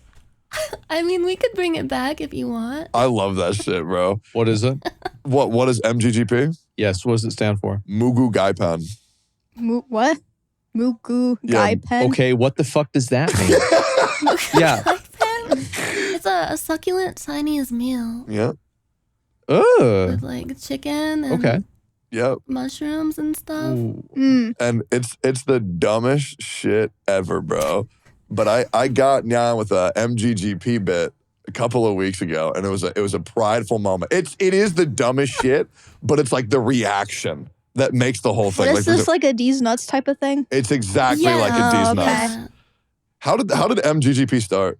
I mean, we could bring it back if you want. I love that shit, bro. What is it? What is MGGP? Yes, what does it stand for? Mugu Gaipan. What? Mugu Yeah, Gai Pen? Okay, what the fuck does that mean? Yeah. It's a succulent Chinese meal Yeah. Oh. with like chicken and Okay. Yeah. mushrooms and stuff. Ooh. And it's the dumbest shit ever, bro. But I got Nyan with a MGGP bit a couple of weeks ago, and it was a prideful moment. It is the dumbest shit, but it's like the reaction that makes the whole thing. What is this, like a D's Nuts type of thing? It's exactly Yeah. like a D's Oh, Nuts. okay. How did MGGP start?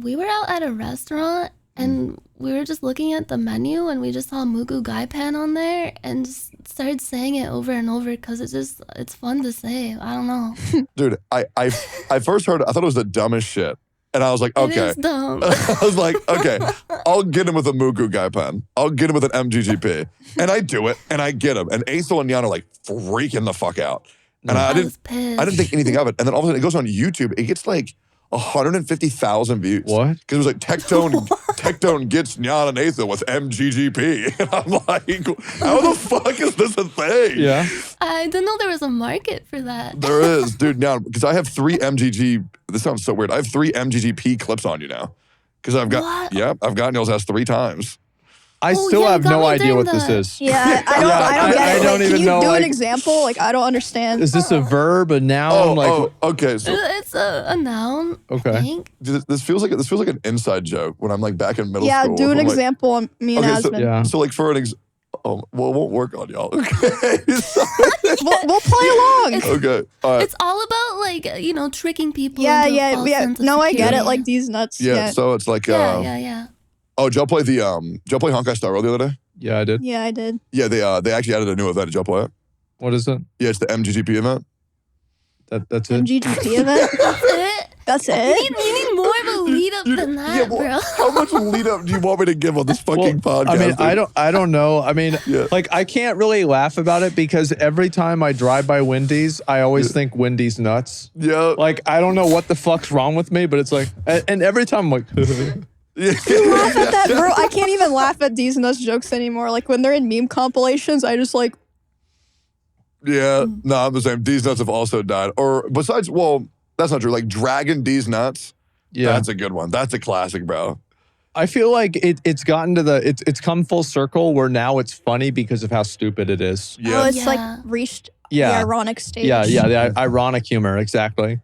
We were out at a restaurant and we were just looking at the menu and we just saw Mugu Gai Pan on there and just started saying it over and over because it's fun to say. I don't know. Dude, I first heard it, I thought it was the dumbest shit. And I was like, It okay. is dumb. I was like, okay, I'll get him with a Mugu Gaipan. I'll get him with an MGGP. And I do it, and I get him. And Aethel and Nyanner are like freaking the fuck out. And I was pissed. didn't think anything of it. And then all of a sudden it goes on YouTube. It gets like 150,000 views. What? Because it was like Tectone gets Nyan and Aethel with MGGP. And I'm like, how the fuck is this a thing? Yeah. I didn't know there was a market for that. There is, dude. Now, because I have 3 MGG. This sounds so weird. I have 3 MGGP clips on you now. Because I've got, What? yeah, I've gotten y'all's ass 3 times. I Oh, still yeah, have you got no me idea during what this the- is. Yeah, I don't get I it. don't Like, even can you know, do like- an example? Like, I don't understand. Is this a verb, a noun? Okay. So It's a noun. Okay. I think. this feels like an inside joke when I'm like back in middle Yeah, school. do an I'm like, example on me and okay, so, Asmon. Yeah. so like for an well, it won't work on y'all. Okay. We'll play along. Okay. All right. It's all about like tricking people. Yeah, into a yeah, false yeah. sense of No, I get it. security. Like these nuts. Yeah. Yeah, So it's like Yeah. oh, did y'all play did y'all play Honkai Star Rail the other day? Yeah, I did. yeah, I did. Yeah, they actually added a new event. Did y'all play it? What is it? Yeah, it's the MGGP event. That's it. MGGP event. That's it. That's You it. need more of a lead up than that, bro. How much lead up do you want me to give on this fucking podcast? I mean, dude? I don't know. I mean, Yeah. like I can't really laugh about it because every time I drive by Wendy's, I always think Wendy's nuts. Yeah. Like I don't know what the fuck's wrong with me, but it's like, and every time I'm like, Laugh at that, bro. I can't even laugh at these nuts jokes anymore. Like when they're in meme compilations, I just like. Yeah, no, I'm the same. D's nuts have also died. Or besides, well, that's not true. Like Dragon D's nuts. yeah. That's a good one. That's a classic, bro. I feel like it's gotten to it's come full circle where now it's funny because of how stupid it is. Yeah. Oh, it's Yeah. like reached Yeah. the ironic stage. Yeah, the ironic humor, exactly.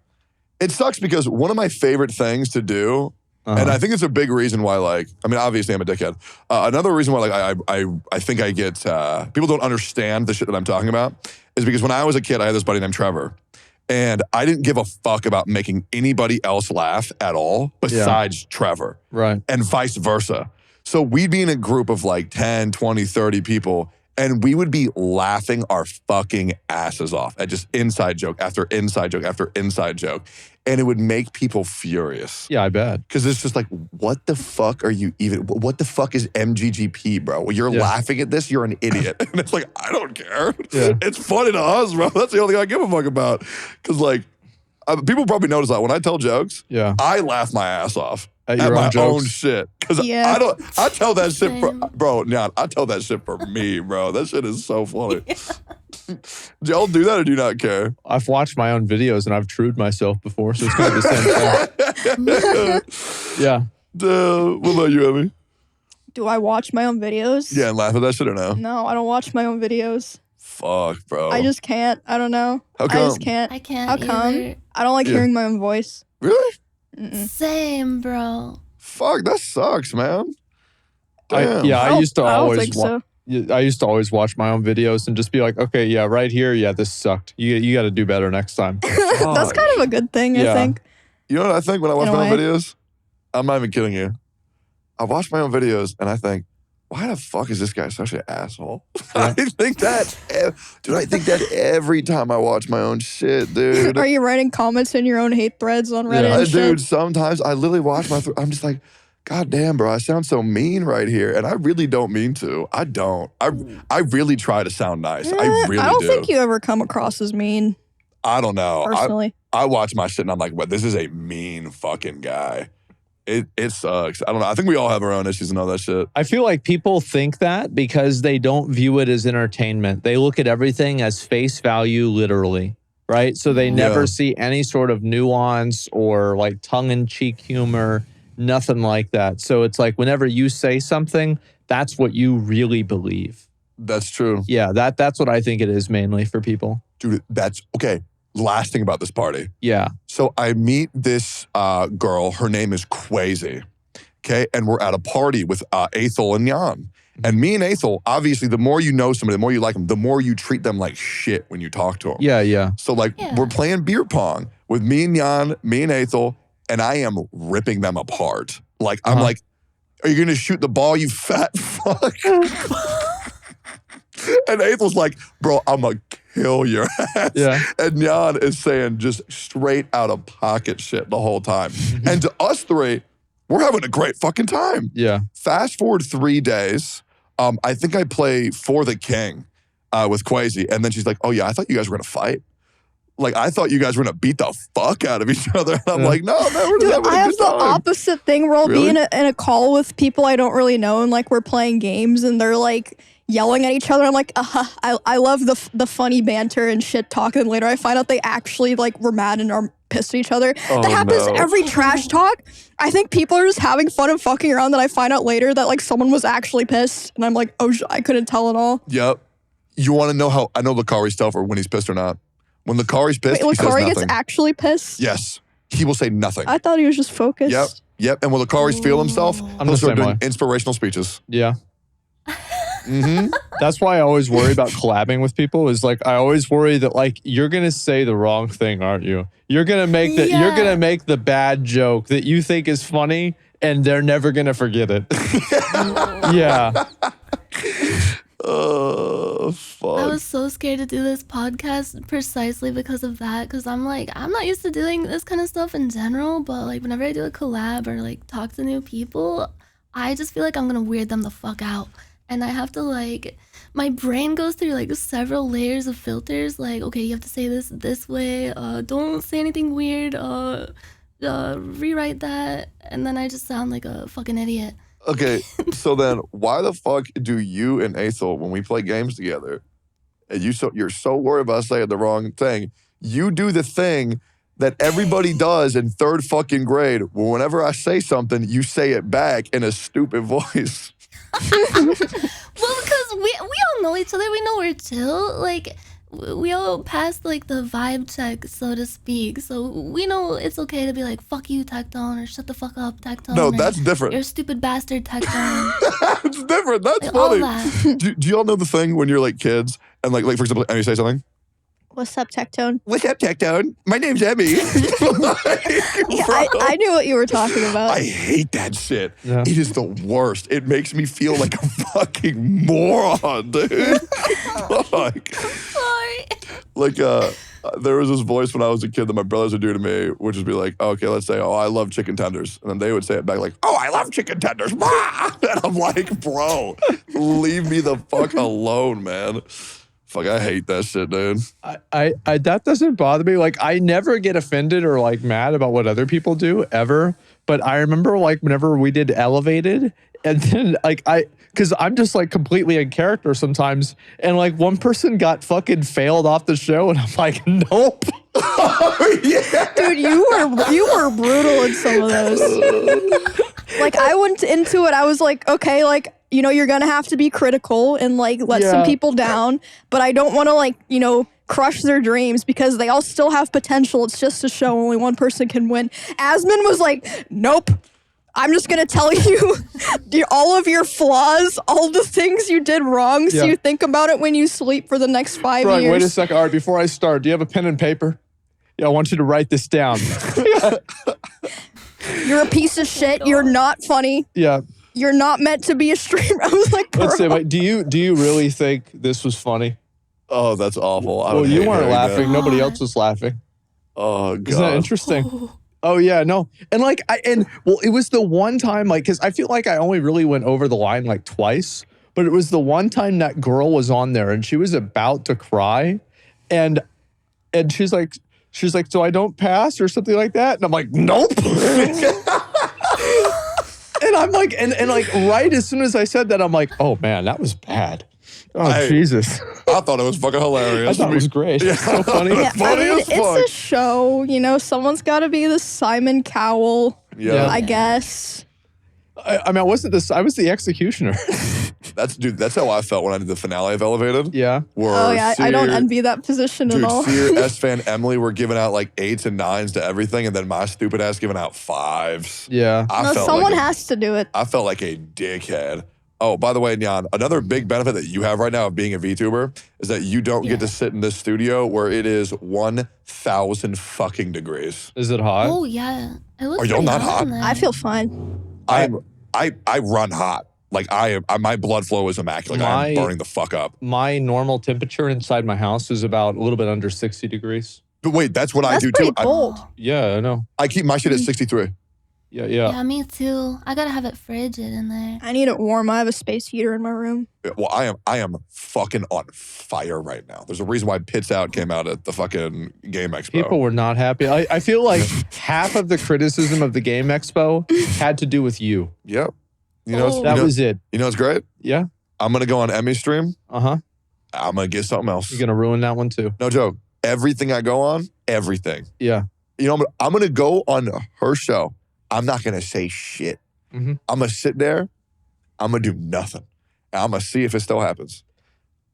It sucks because one of my favorite things to do, and I think it's a big reason why, like, I mean, obviously I'm a dickhead. Another reason why, like, I think I get, people don't understand the shit that I'm talking about is because when I was a kid, I had this buddy named Trevor. And I didn't give a fuck about making anybody else laugh at all besides Trevor. Right. And vice versa. So we'd be in a group of like 10, 20, 30 people, And we would be laughing our fucking asses off at just inside joke after inside joke after inside joke. And it would make people furious. Yeah, I bet. Because it's just like, what the fuck are you even, what the fuck is MGGP, bro? When you're laughing at this, you're an idiot. And it's like, I don't care. Yeah. It's funny to us, bro. That's the only thing I give a fuck about. Because like, people probably notice that when I tell jokes, I laugh my ass off. At my own shit. Because I tell that shit for, bro, Nyan, I tell that shit for me, bro. That shit is so funny. Do y'all do that or do you not care? I've watched my own videos and I've trued myself before, so it's kind of the same thing. Yeah. What about you, Emmy? Do I watch my own videos? Yeah, and laugh at that shit or no? No, I don't watch my own videos. Fuck, bro. I just can't. I don't know. How come? I just can't. I can't How come? either. I don't like hearing my own voice. Really? Same, bro. Fuck, that sucks, man. I used to always watch my own videos and just be like, okay, yeah, right here, yeah, this sucked. You got to do better next time. That's kind of a good thing, I think. You know what I think when I watch my own videos? I'm not even kidding you. I watch my own videos and I think, why the fuck is this guy such an asshole? I think that, dude, I think that every time I watch my own shit, dude. Are you writing comments in your own hate threads on Reddit and shit? Dude, sometimes I literally watch I'm just like, God damn, bro, I sound so mean right here. And I really don't mean to. I don't. I really try to sound nice. I really do. I don't think you ever come across as mean. I don't know. Personally. I watch my shit and I'm like, well, this is a mean fucking guy. It sucks. I don't know. I think we all have our own issues and all that shit. I feel like people think that because they don't view it as entertainment. They look at everything as face value, literally, right? So they never see any sort of nuance or like tongue-in-cheek humor, nothing like that. So it's like whenever you say something, that's what you really believe. That's true. Yeah, that's what I think it is mainly for people. Dude, that's okay. Last thing about this party. Yeah. So I meet this girl. Her name is Quasi. Okay. And we're at a party with Aethel and Nyan. And me and Aethel, obviously, the more you know somebody, the more you like them, the more you treat them like shit when you talk to them. Yeah, yeah. So like we're playing beer pong with me and Nyan, me and Aethel, and I am ripping them apart. Like, I'm like, are you going to shoot the ball, you fat fuck? And Aethel's like, bro, I'm going to kill your ass. Yeah. And Nyan is saying just straight out of pocket shit the whole time. And to us three, we're having a great fucking time. Yeah. Fast forward 3 days. I think I play For the King with Quasi. And then she's like, oh yeah, I thought you guys were going to fight. Like, I thought you guys were going to beat the fuck out of each other. And I'm like, no, man, we're just having a good time. I have the opposite thing where I'll be in a call with people I don't really know and like we're playing games and they're like yelling at each other. I'm like, I love the funny banter and shit talk. And later I find out they actually like were mad and are pissed at each other. That happens every trash talk. I think people are just having fun and fucking around. Then I find out later that like someone was actually pissed. And I'm like, oh, I couldn't tell at all. Yep. You want to know how I know Lucari's tell for when he's pissed or not? When Lucari's pissed, he says Lucari nothing. gets actually pissed? Yes. He will say nothing. I thought he was just focused. Yep. And when Lucari's feel himself, he'll start doing inspirational speeches. Yeah. That's why I always worry about collabing with people is like, I always worry that like, you're going to say the wrong thing, aren't you? You're going to make you're going to make the bad joke that you think is funny and they're never going to forget it. Yeah. Oh, fuck. I was so scared to do this podcast precisely because of that. Because I'm like, I'm not used to doing this kind of stuff in general. But like, whenever I do a collab or like talk to new people, I just feel like I'm going to weird them the fuck out. And I have to like, my brain goes through like several layers of filters. Like, okay, you have to say this way. Don't say anything weird. Rewrite that. And then I just sound like a fucking idiot. Okay, so then why the fuck do you and Aethel, when we play games together, and you're so worried about saying the wrong thing, you do the thing that everybody does in 3rd fucking grade. Whenever I say something, you say it back in a stupid voice. Well, because we all know each other. We know we're chill. Like, we all passed like the vibe check, so to speak. So we know it's okay to be like, fuck you, Tectone, or shut the fuck up, Tectone. No, that's different. You're a stupid bastard, Tectone. It's different. That's like, funny. All that. Do y'all know the thing when you're like kids and like for example, and you say something? What's up, Tectone? What's up, Tectone? My name's Emmy. Yeah, I knew what you were talking about. I hate that shit. Yeah. It is the worst. It makes me feel like a fucking moron, dude. Sorry. There was this voice when I was a kid that my brothers would do to me, which would be like, okay, let's say, oh, I love chicken tenders. And then they would say it back like, oh, I love chicken tenders. And I'm like, bro, leave me the fuck alone, man. Fuck, I hate that shit, dude. I that doesn't bother me. Like, I never get offended or like mad about what other people do ever. But I remember like whenever we did Elevated, and then like because I'm just like completely in character sometimes, and like one person got fucking failed off the show, and I'm like, nope. Oh, yeah. Dude, you were brutal in some of those. Like, I went into it, I was like, okay, like, you know, you're gonna have to be critical and like let some people down, but I don't want to like, you know, crush their dreams because they all still have potential. It's just a show, only one person can win. Asmon was like, nope. I'm just gonna tell you all of your flaws, all the things you did wrong, so you think about it when you sleep for the next 5 Right, years. wait a second. All right, before I start, do you have a pen and paper? Yeah, I want you to write this down. You're a piece of shit. You're not funny. Yeah. You're not meant to be a streamer. I was like, bro. Let's say, wait, do you really think this was funny? Oh, that's awful. I Well, would you hate weren't hearing that. laughing. Nobody else was laughing. Oh, God. Isn't that interesting? Oh yeah, no. And like it was the one time, like, because I feel like I only really went over the line like twice, but it was the one time that girl was on there and she was about to cry, and she's like, so I don't pass or something like that, and I'm like, nope. And I'm like, and like right as soon as I said that, I'm like, oh man, that was bad. Oh Jesus. I thought it was fucking hilarious. I thought it was great. Yeah. So funny. Yeah, Funny I mean, as fuck. it's a show. You know, someone's got to be the Simon Cowell. Yeah. I guess. I mean, I was the executioner. That's how I felt when I did the finale of Elevated. Yeah. Where Oh yeah, I don't Seer- envy that position Dude, at all. Seer, S-Fan, Emily were giving out like 8s and 9s to everything, and then my stupid ass giving out 5s. Yeah. No, someone has to do it. I felt like a dickhead. Oh, by the way, Nyan, another big benefit that you have right now of being a VTuber is that you don't get to sit in this studio where it is 1,000 fucking degrees. Is it hot? Oh yeah. It looks Are y'all pretty not hot? in there. I feel fine. I run hot. Like my blood flow is immaculate. I'm burning the fuck up. My normal temperature inside my house is about a little bit under 60 degrees. But wait, that's what I That's do pretty too. bold. Yeah, I know. I keep my shit at 63. Yeah. Yeah, me too. I gotta have it frigid in there. I need it warm. I have a space heater in my room. Well, I am fucking on fire right now. There's a reason why Pits Out came out at the fucking Game Expo. People were not happy. I feel like half of the criticism of the Game Expo had to do with you. Yep. You know, That was it. You know what's great? Yeah. I'm gonna go on Emmy's stream. Uh-huh. I'm gonna get something else. You're going to ruin that one too. No joke. Everything I go on, everything. Yeah. You know, I'm gonna go on her show. I'm not gonna say shit. Mm-hmm. I'm gonna sit there. I'm gonna do nothing. And I'm gonna see if it still happens.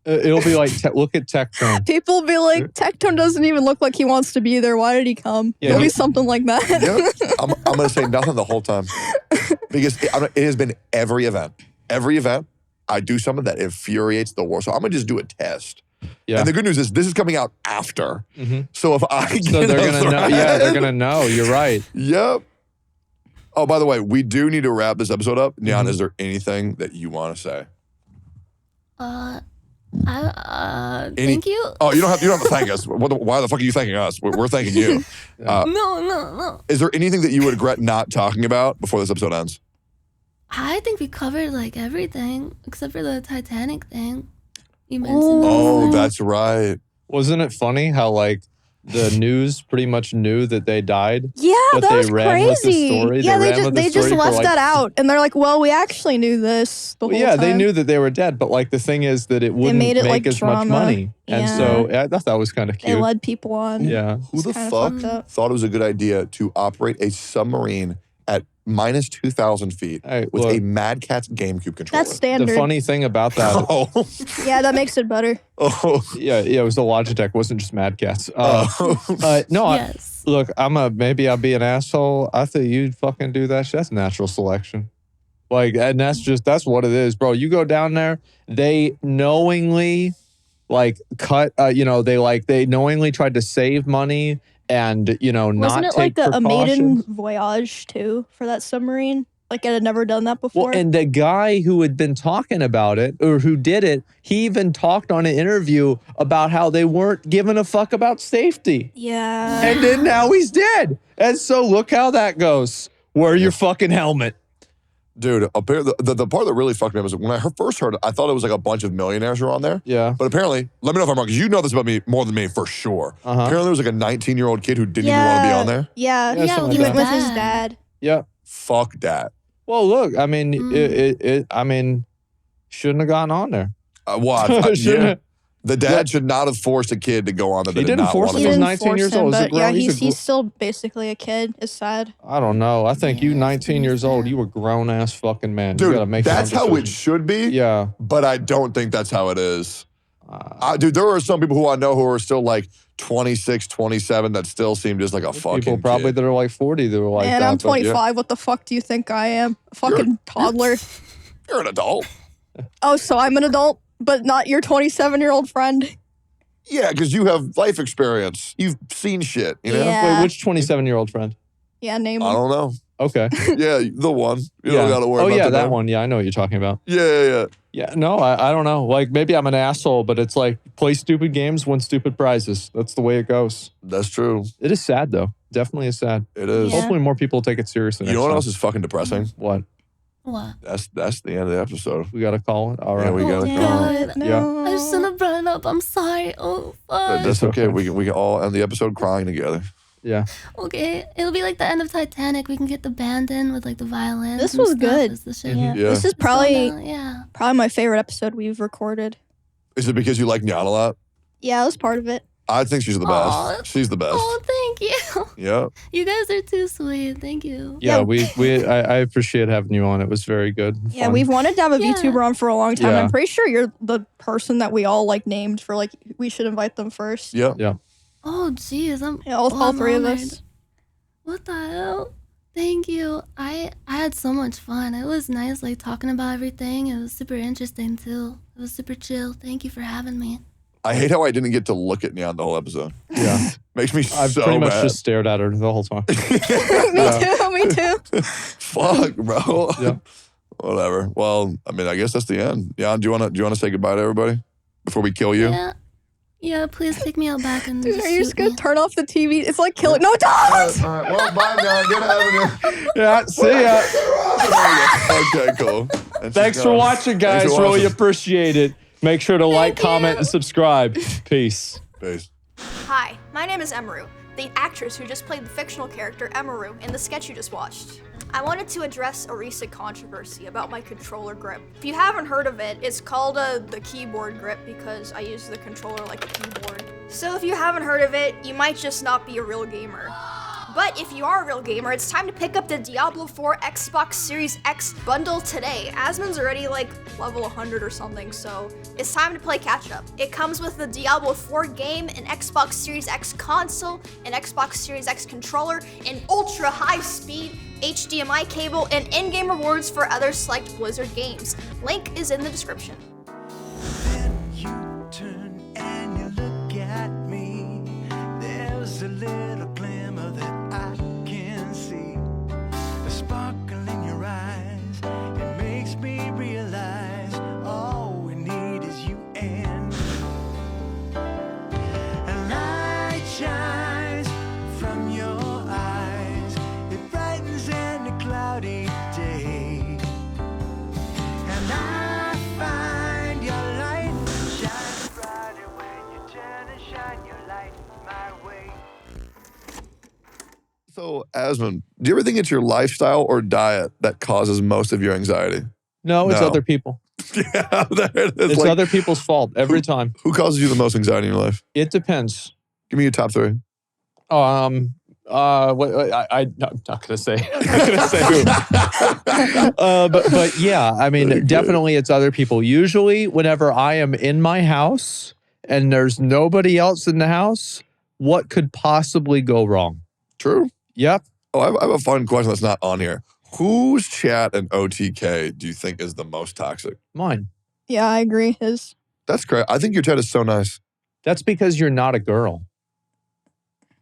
It'll be like, look at Tectone. People be like, Tectone doesn't even look like he wants to be there. Why did he come? Yeah, It'll be you- something like that. Yep. I'm gonna say nothing the whole time because it has been every event. Every event, I do something that infuriates the world. So I'm gonna just do a test. Yeah. And the good news is this is coming out after. Mm-hmm. So if I get So they're going to know. Yeah, they're going to know. You're right. Yep. Oh, by the way, we do need to wrap this episode up. Nyan, Mhm. is there anything that you want to say? Thank you. Oh, you don't have to thank us. Why the fuck are you thanking us? We're thanking you. No. Is there anything that you would regret not talking about before this episode ends? I think we covered like everything except for the Titanic thing. You mentioned. Oh, that. that's right. Wasn't it funny how like the news pretty much knew that they died? Yeah, But that they was ran with the crazy. story. Yeah, They ran with the they just story for, left like- that out, and they're like, "Well, we actually knew this the whole Yeah, time." they knew that they were dead, but like the thing is that it wouldn't made it, make like, as much drama. money. And so I thought that was kind of They cute. led people on. Yeah. Who the It's kinda fuck fucked up. thought it was a good idea to operate a submarine at minus 2,000 feet Hey, with look, a Mad Catz GameCube controller? That's standard. the funny thing about that, Oh, Yeah, that makes it better. oh, yeah, it was the Logitech, it wasn't just Mad Cats. oh. No, Yes. look, maybe I'll be an asshole. I think you'd fucking do that shit. That's natural selection. Like, and that's what it is, bro. You go down there, they knowingly like cut, they knowingly tried to save money and, not Wasn't it take like a maiden precautions. voyage too for that submarine? Like it had never done that before. Well, and the guy who had been talking about it or who did it, he even talked on an interview about how they weren't giving a fuck about safety. yeah. And then now he's dead. And so look how that goes. Wear your fucking helmet. Dude, the part that really fucked me up was when I first heard it, I thought it was like a bunch of millionaires who were on there. Yeah. But apparently, let me know if I'm wrong, because you know this about me more than me for sure. Apparently, there was like a 19-year-old kid who didn't even want to be on there. Yeah. Yeah, something He like went that. with his dad. Yeah. Fuck that. Well, look, I mean, shouldn't have gotten on there. Yeah. The dad should not have forced a kid to go on there. He that did didn't not force want him. to He's go. 19 years old. He's a But grown- yeah, he's he's still basically a kid. It's sad. I don't know. I think you 19 years old, you a grown ass fucking man. You gotta Dude, make that's your own how it decisions. should be. Yeah. But I don't think that's how it is. Dude, there are some people who I know who are still like 26, 27 that still seem just like a fucking People probably kid. that are like 40 that are like Man, that. I'm but yeah. 25. What the fuck do you think I am? A fucking toddler. You're an adult. Oh, so I'm an adult, but not your 27-year-old friend. Yeah, because you have life experience. You've seen shit, you know? Yeah. Wait, which 27-year-old friend? Yeah, name I him. don't know. Okay. Yeah, the one. You don't got to worry Oh, about yeah, the that name. one. Yeah, I know what you're talking about. Yeah. Yeah, no, I don't know. Like, maybe I'm an asshole, but it's like, play stupid games, win stupid prizes. That's the way it goes. That's true. It is sad, though. Definitely is sad. It is. Yeah. Hopefully more people take it seriously You know next what time. else is fucking depressing? What? What? That's the end of the episode. We got to call it? All right. Yeah, we gotta Oh, go. God. No. I shouldn't have brought it up. I'm sorry. Oh, fuck. That's okay. We can all end the episode crying together. Yeah. Okay, it'll be like the end of Titanic. We can get the band in with like the violins. This and was stuff. good. It's the shit. Yeah. Yeah. This is Slow probably down, yeah. my favorite episode we've recorded. Is it because you like Nyan a lot? Yeah, that was part of it. I think she's the best. Aw. She's the best. Oh, thank you. Yeah. You guys are too sweet. Thank you. Yeah, Yeah. I appreciate having you on. It was very good. Yeah, Fun. we've wanted to have a Yeah. VTuber on for a long time. Yeah. I'm pretty sure you're the person that we all like named for like we should invite them first. Yeah. Yeah. Oh, jeez. Yeah, all I'm three of honored. us. What the hell? Thank you. I had so much fun. It was nice like talking about everything. It was super interesting too. It was super chill. Thank you for having me. I hate how I didn't get to look at Nyan the whole episode. Yeah. Makes me I've so pretty much mad. just stared at her the whole time. Me too. Fuck, bro. Yeah. Whatever. Well, I mean, I guess that's the end. Nyan, do you wanna say goodbye to everybody before we kill you? Yeah. Yeah, please take me out back and Dude, just are you just shoot gonna me. turn off the TV? It's like killing. No, don't! All right. Well, bye, Nyan. Good having you. Yeah, see ya. Okay, cool. And she's Thanks for gone. watching, guys. Thanks for Really watching. appreciate it. Make sure to like, you. comment, and subscribe. Peace. Peace. Hi, my name is Emiru, the actress who just played the fictional character Emiru in the sketch you just watched. I wanted to address a recent controversy about my controller grip. If you haven't heard of it, it's called the keyboard grip because I use the controller like a keyboard. So if you haven't heard of it, you might just not be a real gamer. But if you are a real gamer, it's time to pick up the Diablo 4 Xbox Series X bundle today. Asmon's already like level 100 or something, so it's time to play catch up. It comes with the Diablo 4 game, an Xbox Series X console, an Xbox Series X controller, an ultra high speed HDMI cable, and in-game rewards for other select Blizzard games. Link is in the description. You turn and you look at me. There's a little glimmer that I can see. A sparkle in your eyes. It makes me realize all we need is you and me. A light shines from your eyes. It brightens any cloudy day. And I find your light shines brighter when you turn and shine your light my way. So, Asmon, do you ever think it's your lifestyle or diet that causes most of your anxiety? No, it's No. other people. Yeah, there it is. It's Like, other people's fault every time. who causes you the most anxiety in your life? It depends. Give me your top three. I'm not gonna say. I'm not gonna say who. But yeah, I mean, definitely it's other people. Usually, whenever I am in my house and there's nobody else in the house, what could possibly go wrong? True. Yep. Oh, I have a fun question that's not on here. Whose chat and OTK do you think is the most toxic? Mine. Yeah, I agree. That's great. I think your Tate is so nice. That's because you're not a girl.